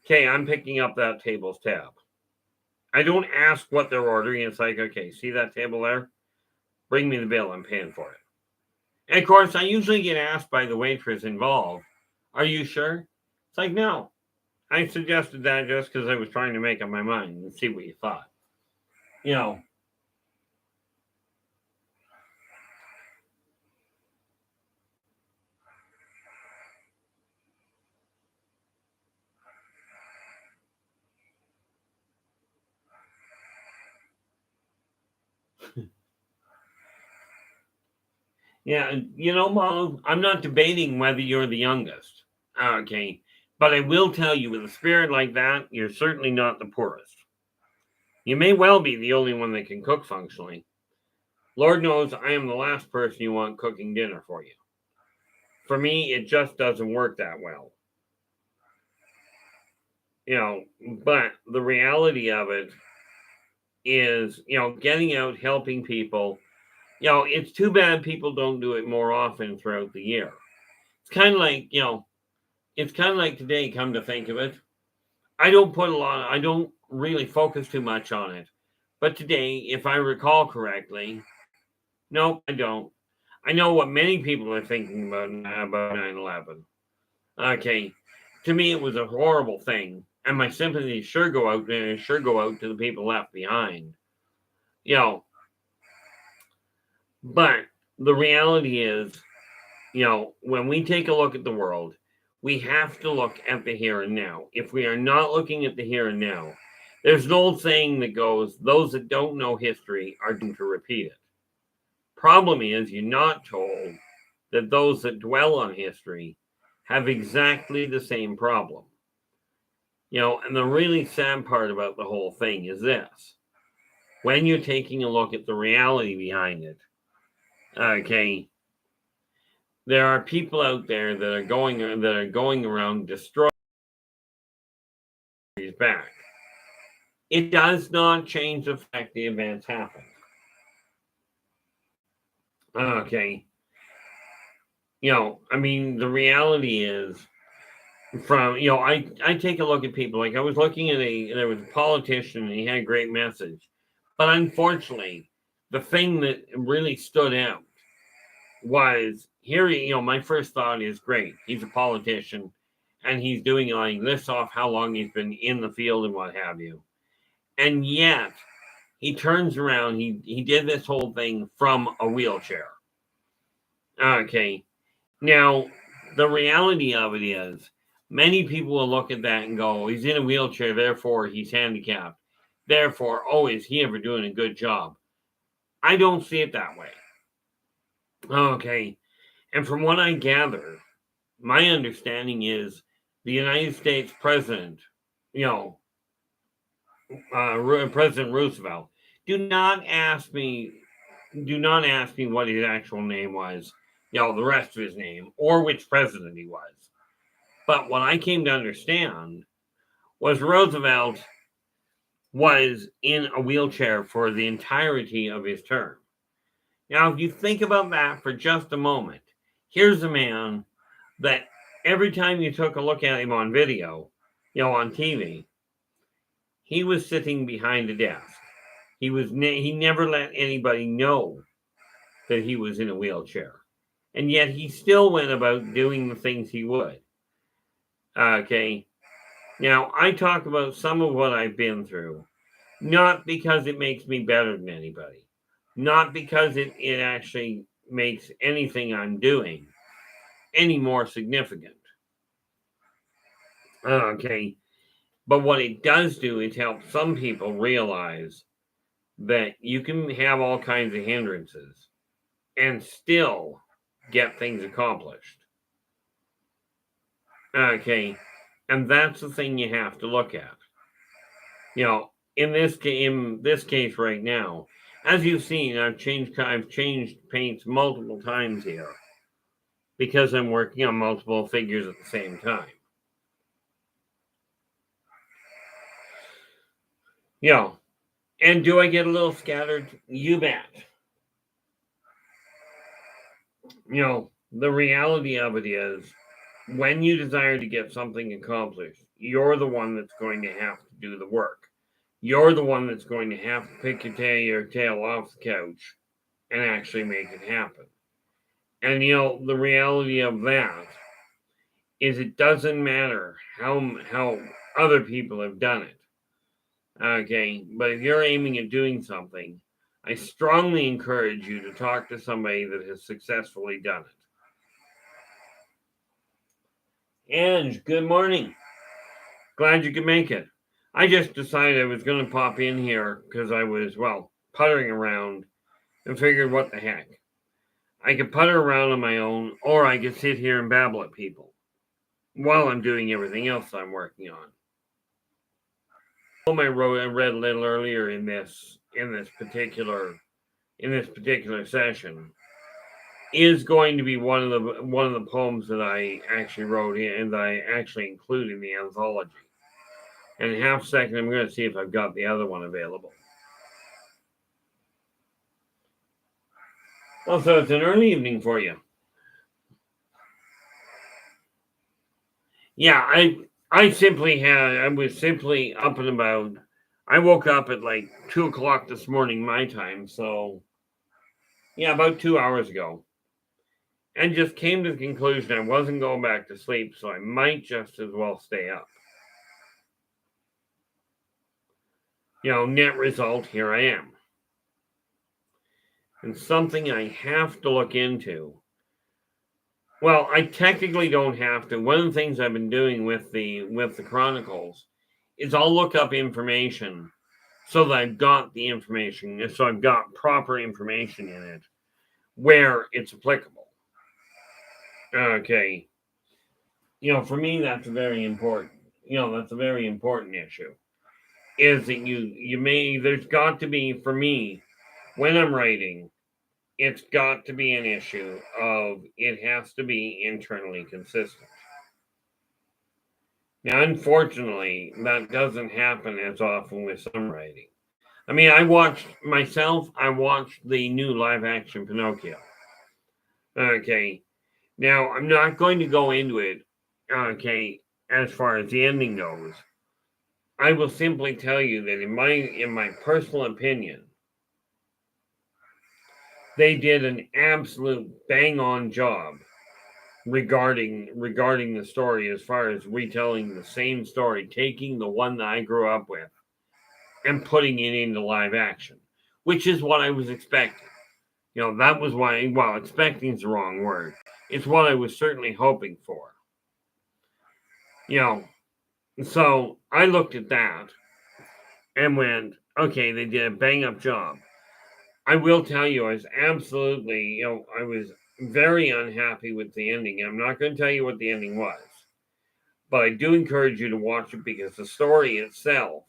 "Okay, I'm picking up that table's tab." I don't ask what they're ordering. It's like, "Okay, see that table there? Bring me the bill. I'm paying for it." And of course, I usually get asked by the waitress involved, "Are you sure?" It's like, "No. I suggested that just because I was trying to make up my mind and see what you thought." Yeah, Mom, I'm not debating whether you're the youngest. Okay. But I will tell you, with a spirit like that, you're certainly not the poorest. You may well be the only one that can cook functionally. Lord knows I am the last person you want cooking dinner for you. For me, it just doesn't work that well. But the reality of it is, getting out, helping people. It's too bad people don't do it more often throughout the year. It's kind of like today, come to think of it. I don't really focus too much on it. But today, if I recall correctly, no, I don't. I know what many people are thinking about 9/11. Okay. To me, it was a horrible thing. And my sympathies sure go out to the people left behind. But the reality is, when we take a look at the world, we have to look at the here and now. If we are not looking at the here and now, There's an old saying that goes, those that don't know history are doomed to repeat it. Problem is, you're not told that those that dwell on history have exactly the same problem. And the really sad part about the whole thing is this. When you're taking a look at the reality behind it, okay, there are people out there that are going around destroying back. It does not change the fact the events happened. Okay. The reality is I take a look at people. Like I was looking at there was a politician and he had a great message. But unfortunately, the thing that really stood out was here, my first thought is great. He's a politician and he's doing like this off how long he's been in the field and what have you. And yet he turns around, he did this whole thing from a wheelchair. Okay. Now, the reality of it is many people will look at that and go, he's in a wheelchair, therefore he's handicapped. Therefore, is he ever doing a good job? I don't see it that way. Okay. And from what I gather, my understanding is the United States president, President Roosevelt, do not ask me what his actual name was, the rest of his name, or which president he was. But what I came to understand was Roosevelt was in a wheelchair for the entirety of his term. Now, if you think about that for just a moment, here's a man that every time you took a look at him on video, on TV, he was sitting behind a desk. He never let anybody know that he was in a wheelchair. And yet he still went about doing the things he would. Okay. Now, I talk about some of what I've been through, not because it makes me better than anybody, not because it actually makes anything I'm doing any more significant. Okay. But what it does do is help some people realize that you can have all kinds of hindrances and still get things accomplished. Okay. And that's the thing you have to look at. In this case right now, as you've seen, I've changed paints multiple times here because I'm working on multiple figures at the same time. And do I get a little scattered? You bet. The reality of it is, when you desire to get something accomplished, you're the one that's going to have to do the work. You're the one that's going to have to pick your tail off the couch and actually make it happen. And, the reality of that is it doesn't matter how other people have done it. Okay, but if you're aiming at doing something, I strongly encourage you to talk to somebody that has successfully done it. Ange, good morning. Glad you could make it. I just decided I was going to pop in here because I was, puttering around and figured, what the heck. I could putter around on my own, or I could sit here and babble at people while I'm doing everything else I'm working on. I read a little earlier in this particular session is going to be one of the poems that I actually wrote in and that I actually include in the anthology. And in half a second, I'm going to see if I've got the other one available. So it's an early evening for you. Yeah, I was simply up and about. I woke up at like 2 o'clock this morning, my time. So, about 2 hours ago. And just came to the conclusion I wasn't going back to sleep, so I might just as well stay up. Net result, here I am. And something I have to look into. Well, I technically don't have to. One of the things I've been doing with the Chronicles is I'll look up information so that I've got the information, so I've got proper information in it where it's applicable. Okay. For me, that's very important. That's a very important issue. Is that there's got to be, for me, when I'm writing, it's got to be an issue of it has to be internally consistent. Now, unfortunately, that doesn't happen as often with some writing. I mean, I watched the new live action Pinocchio. Okay. Now, I'm not going to go into it, okay, as far as the ending goes. I will simply tell you that in my personal opinion, they did an absolute bang-on job regarding the story as far as retelling the same story, taking the one that I grew up with and putting it into live action, which is what I was expecting. That was why, well, expecting is the wrong word. It's what I was certainly hoping for. So I looked at that and went, okay, they did a bang-up job. I will tell you, I was absolutely, I was very unhappy with the ending. I'm not going to tell you what the ending was, but I do encourage you to watch it because the story itself,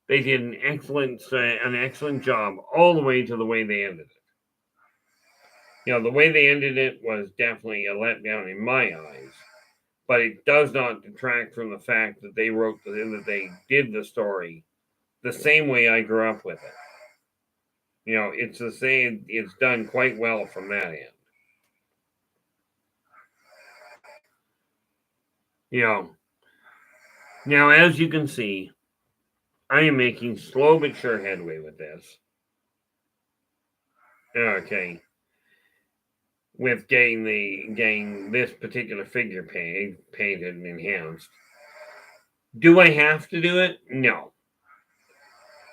they did an excellent job all the way to the way they ended it. The way they ended it was definitely a letdown in my eyes, but it does not detract from the fact that they did the story the same way I grew up with it. It's the same. It's done quite well from that end. Now, as you can see, I am making slow but sure headway with this. Okay. With getting this particular figure painted and enhanced. Do I have to do it? No.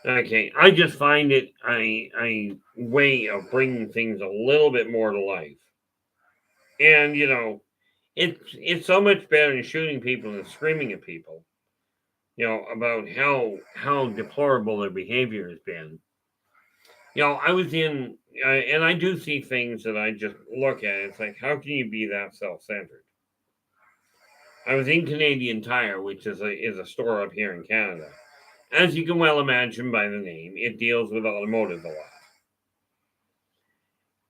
Okay, I just find it a way of bringing things a little bit more to life. And, it's so much better than shooting people and screaming at people, about how deplorable their behavior has been. I was in, and I do see things that I just look at. It's like, how can you be that self-centered? I was in Canadian Tire, which is a store up here in Canada. As you can well imagine by the name, it deals with automotive a lot.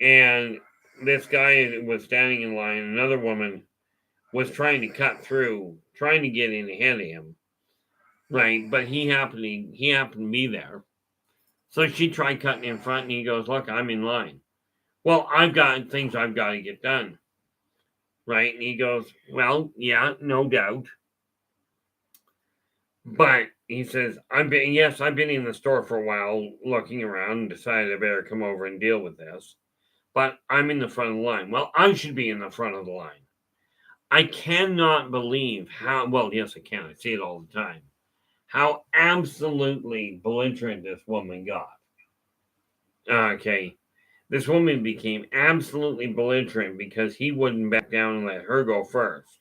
And this guy was standing in line. Another woman was trying to cut through, trying to get in ahead of him, right? But he happened to be there, so she tried cutting in front, and he goes, "Look, I'm in line. Well, I've got things I've got to get done, right?" And he goes, "Well, yeah, no doubt, but." He says, I've been in the store for a while looking around and decided I better come over and deal with this. But I'm in the front of the line. Well, I should be in the front of the line. I cannot believe how, well, yes, I can. I see it all the time. How absolutely belligerent this woman got. Okay. This woman became absolutely belligerent because he wouldn't back down and let her go first.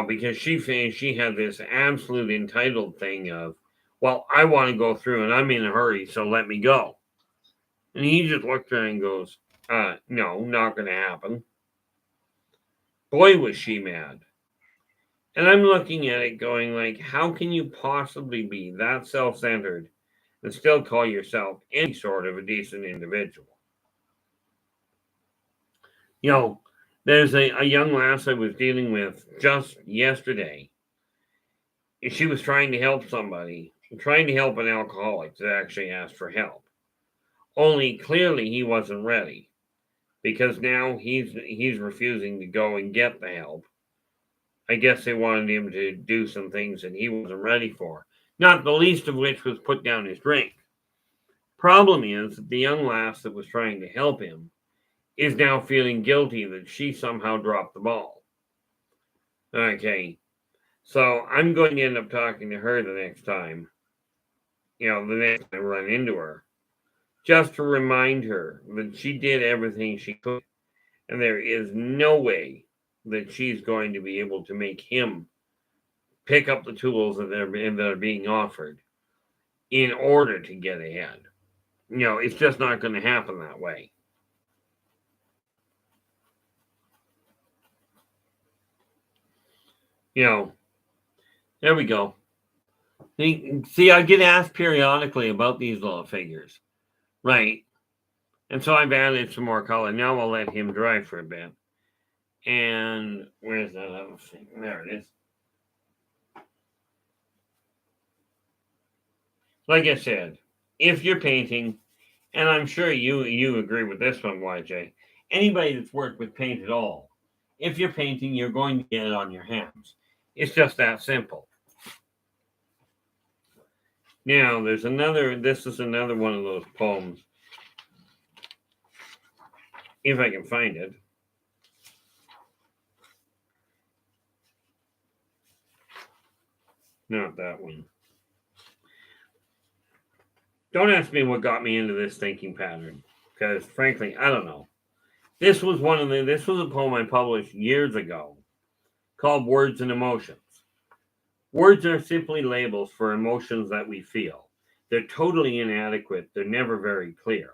Because she had this absolute entitled thing of, well, I want to go through and I'm in a hurry, so let me go. And he just looked at her and goes, no, not going to happen. Boy, was she mad. And I'm looking at it going like, how can you possibly be that self-centered and still call yourself any sort of a decent individual? There's a young lass I was dealing with just yesterday. She was trying to help somebody, trying to help an alcoholic that actually asked for help. Only clearly he wasn't ready, because now he's refusing to go and get the help. I guess they wanted him to do some things that he wasn't ready for, not the least of which was put down his drink. Problem is that the young lass that was trying to help him is now feeling guilty that she somehow dropped the ball. Okay, so I'm going to end up talking to her the next time, the next time I run into her, just to remind her that she did everything she could, and there is no way that she's going to be able to make him pick up the tools that are being offered in order to get ahead. It's just not going to happen that way. There we go. See, I get asked periodically about these little figures, right? And so I've added some more color. Now I'll let him dry for a bit. And where's that other thing? There it is. Like I said, if you're painting, and I'm sure you agree with this one, YJ, anybody that's worked with paint at all, if you're painting, you're going to get it on your hands. It's just that simple. Now, this is another one of those poems. If I can find it. Not that one. Don't ask me what got me into this thinking pattern, because frankly, I don't know. This was a poem I published years ago called Words and Emotions. Words are simply labels for emotions that we feel. They're totally inadequate. They're never very clear.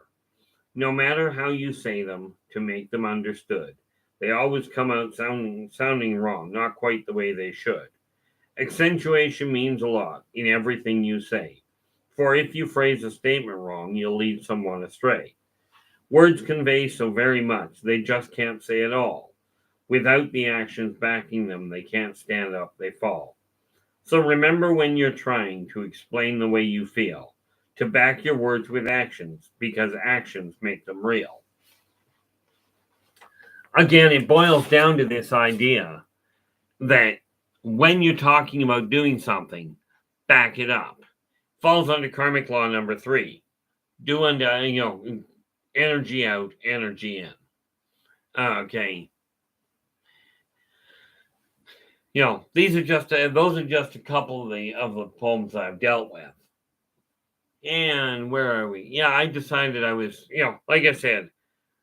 No matter how you say them to make them understood, they always come out sounding wrong, not quite the way they should. Accentuation means a lot in everything you say, for if you phrase a statement wrong, you'll lead someone astray. Words convey so very much, they just can't say it all. Without the actions backing them, they can't stand up, they fall. So remember when you're trying to explain the way you feel, to back your words with actions, because actions make them real. Again, it boils down to this idea that when you're talking about doing something, back it up. Falls under karmic law number 3. Do unto, energy out, energy in. Okay. Those are just a couple of the poems I've dealt with. And where are we? Yeah, I decided I was, like I said,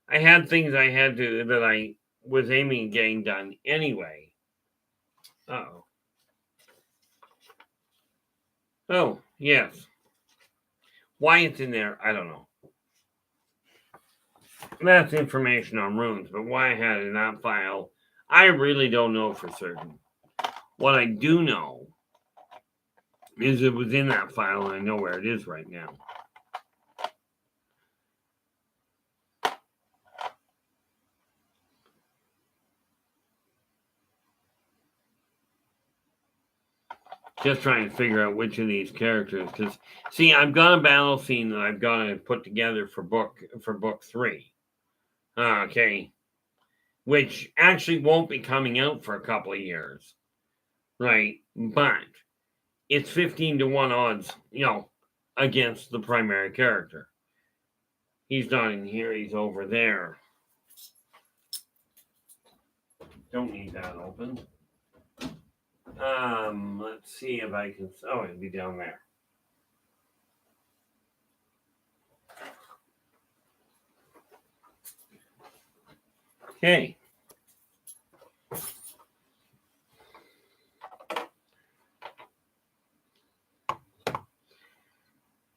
I had things that I was aiming at getting done anyway. Uh-oh. Oh, yes. Why it's in there, I don't know. That's information on runes, but why I had it in that file, I really don't know for certain. What I do know is it was in that file, and I know where it is right now. Just trying to figure out which of these characters, because see, I've got a battle scene that I've got to put together for book 3. Okay, which actually won't be coming out for a couple of years, right? But it's 15-1 odds, against the primary character. He's not in here, he's over there. Don't need that open. Let's see if I can. Oh, it'll be down there. Okay.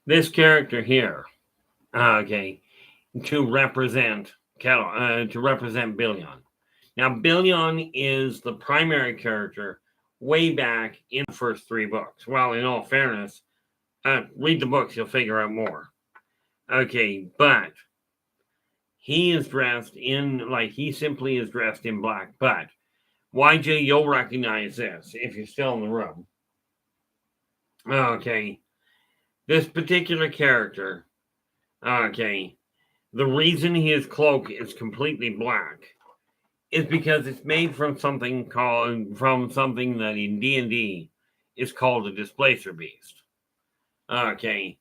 This character here, okay, to represent Billion. Now, Billion is the primary character way back in the first 3 books. Well, in all fairness, read the books, you'll figure out more. Okay, but he is dressed in, he simply is dressed in black. But, YJ, you'll recognize this if you're still in the room. Okay, this particular character, okay, the reason his cloak is completely black is because it's made from something that in D&D is called a displacer beast. Okay.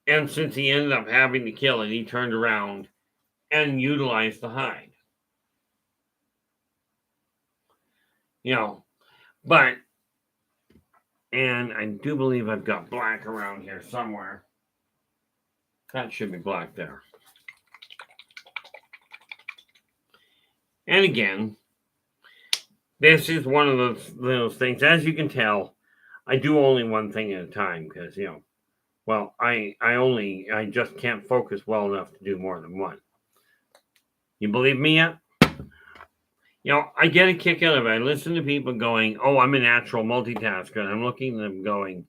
And since he ended up having to kill it, he turned around and utilized the hide. But, and I do believe I've got black around here somewhere. That should be black there. And again, this is one of those things. As you can tell, I do only one thing at a time because, well, I just can't focus well enough to do more than one. You believe me yet? I get a kick out of it. I listen to people going, "Oh, I'm a natural multitasker," and I'm looking at them going,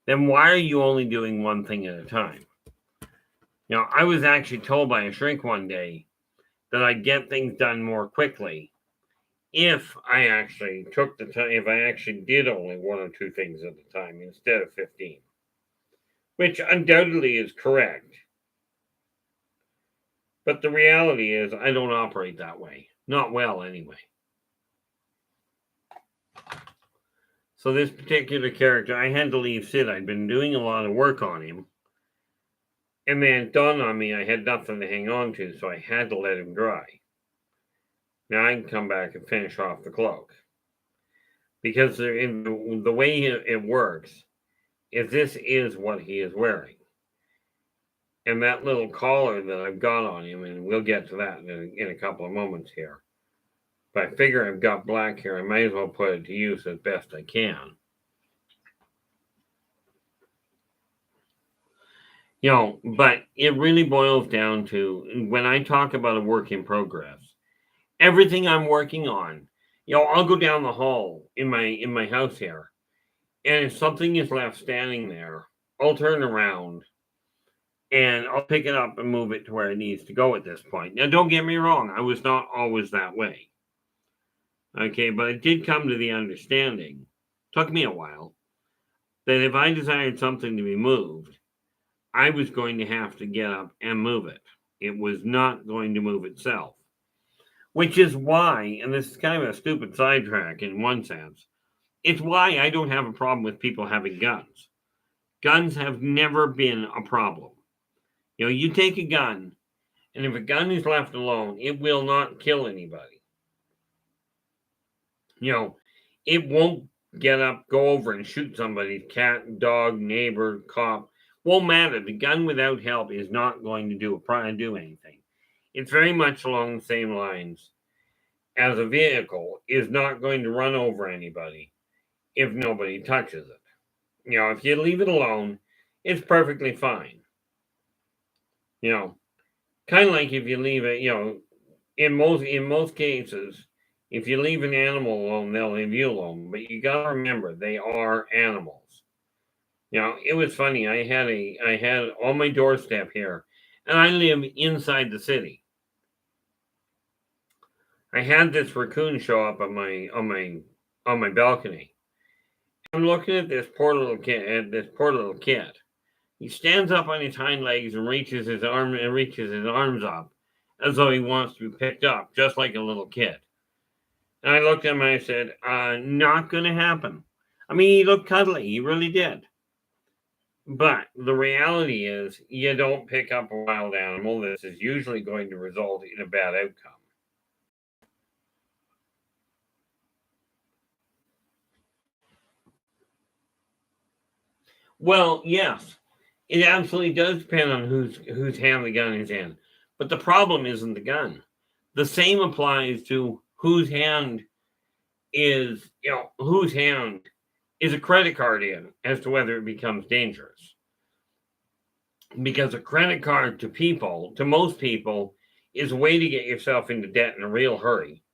"Then why are you only doing one thing at a time?" I was actually told by a shrink one day that I'd get things done more quickly if I actually took the time, if I actually did only one or two things at a time instead of 15, which undoubtedly is correct. But the reality is, I don't operate that way. Not well, anyway. So this particular character, I had to leave Sid. I'd been doing a lot of work on him. And then it dawned on me I had nothing to hang on to, so I had to let him dry. Now I can come back and finish off the cloak. Because the way it works is this is what he is wearing. And that little collar that I've got on him, and we'll get to that in a couple of moments here. But I figure I've got black here. I might as well put it to use as best I can. But it really boils down to, when I talk about a work in progress, everything I'm working on, I'll go down the hall in my house here, and if something is left standing there, I'll turn around and I'll pick it up and move it to where it needs to go at this point. Now, don't get me wrong, I was not always that way. Okay, but I did come to the understanding, took me a while, that if I desired something to be moved, I was going to have to get up and move it. It was not going to move itself. Which is why, and this is kind of a stupid sidetrack in one sense, it's why I don't have a problem with people having guns. Guns have never been a problem. You take a gun, and if a gun is left alone, it will not kill anybody. It won't get up, go over and shoot somebody's cat, dog, neighbor, cop. Won't matter. The gun without help is not going to do anything. It's very much along the same lines as a vehicle is not going to run over anybody if nobody touches it. If you leave it alone, it's perfectly fine. Kind of like if you leave it, in most cases, if you leave an animal alone, they'll leave you alone. But you got to remember, they are animals. It was funny. I had on my doorstep here, and I live inside the city. I had this raccoon show up on my balcony. I'm looking at this poor little kid. He stands up on his hind legs and reaches his arms up as though he wants to be picked up, just like a little kid. And I looked at him and I said, not going to happen. I mean, he looked cuddly. He really did. But the reality is, you don't pick up a wild animal. This is usually going to result in a bad outcome. Well, yes, it absolutely does depend on whose hand the gun is in. But the problem isn't the gun. The same applies to whose hand is a credit card in as to whether it becomes dangerous. Because a credit card to most people, is a way to get yourself into debt in a real hurry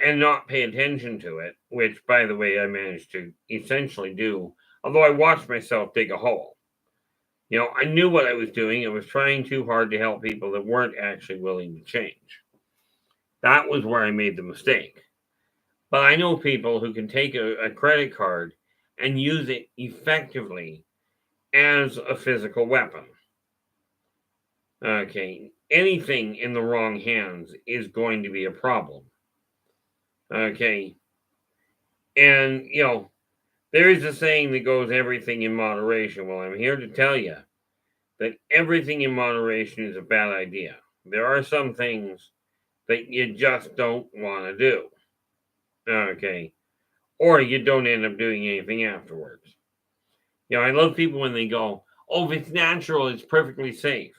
and not pay attention to it, which, by the way, I managed to essentially do, although I watched myself dig a hole. I knew what I was doing. I was trying too hard to help people that weren't actually willing to change. That was where I made the mistake. But I know people who can take a credit card and use it effectively as a physical weapon. Okay, anything in the wrong hands is going to be a problem. Okay, and there is a saying that goes, everything in moderation. Well, I'm here to tell you that everything in moderation is a bad idea. There are some things that you just don't want to do. Okay, or you don't end up doing anything afterwards. I love people when they go, "Oh, if it's natural, it's perfectly safe."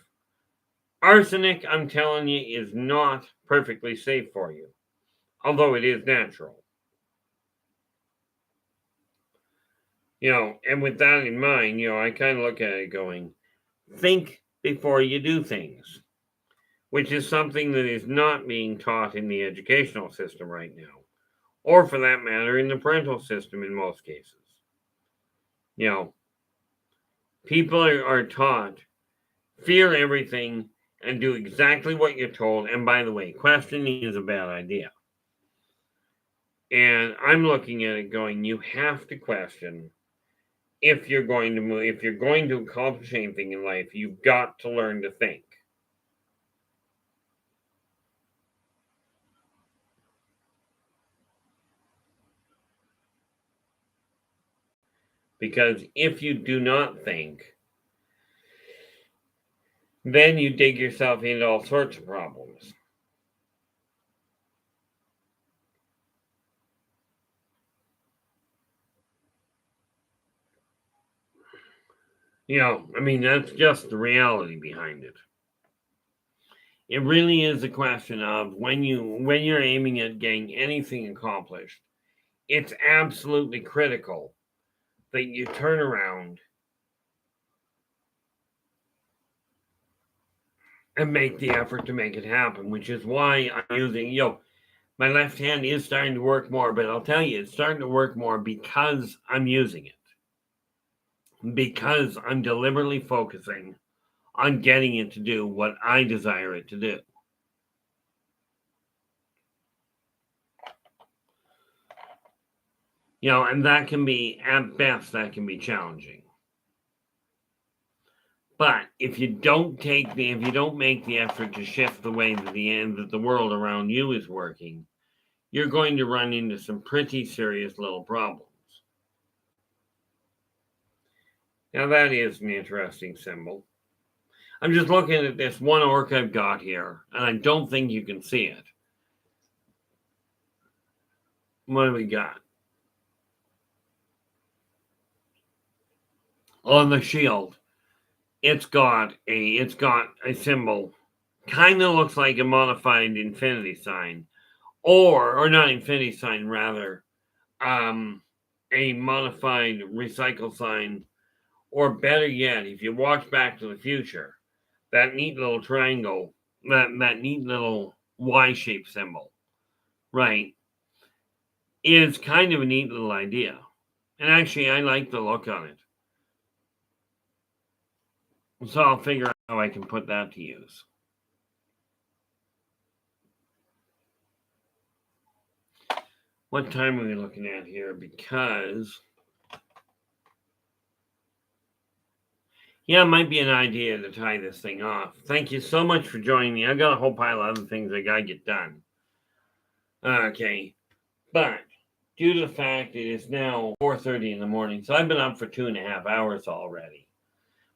Arsenic, I'm telling you, is not perfectly safe for you, although it is natural. And with that in mind, I kind of look at it going, think before you do things, which is something that is not being taught in the educational system right now, or for that matter, in the parental system in most cases. People are taught fear everything and do exactly what you're told. And by the way, questioning is a bad idea. And I'm looking at it going, you have to question if you're going to move, if you're going to accomplish anything in life, you've got to learn to think. Because if you do not think, then you dig yourself into all sorts of problems. That's just the reality behind it. It really is a question of when you're aiming at getting anything accomplished, it's absolutely critical that you turn around and make the effort to make it happen, which is why I'm using, my left hand is starting to work more, but I'll tell you, it's starting to work more because I'm using it. Because I'm deliberately focusing on getting it to do what I desire it to do. And that can be, at best, that can be challenging. But if you don't make the effort to shift the way that the world around you is working, you're going to run into some pretty serious little problems. Now that is an interesting symbol. I'm just looking at this one orc I've got here, and I don't think you can see it. What do we got? On the shield, it's got a symbol, kind of looks like a modified infinity sign, or not infinity sign, rather, a modified recycle sign, or better yet, if you watch Back to the Future, that neat little triangle, that neat little Y-shaped symbol, right, is kind of a neat little idea. And actually, I like the look on it. So I'll figure out how I can put that to use. What time are we looking at here? Because, it might be an idea to tie this thing off. Thank you so much for joining me. I've got a whole pile of other things I got to get done. Okay. But due to the fact it is now 4:30 in the morning, so I've been up for 2.5 hours already.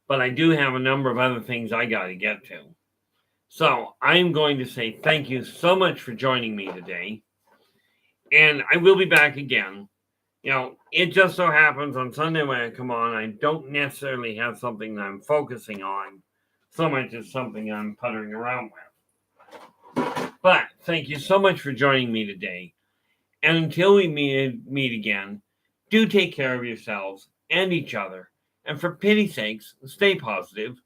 But I do have a number of other things I got to get to. So I'm going to say thank you so much for joining me today. And I will be back again. It just so happens on Sunday when I come on, I don't necessarily have something that I'm focusing on so much as something I'm puttering around with. But thank you so much for joining me today. And until we meet again, do take care of yourselves and each other. And for pity's sakes, stay positive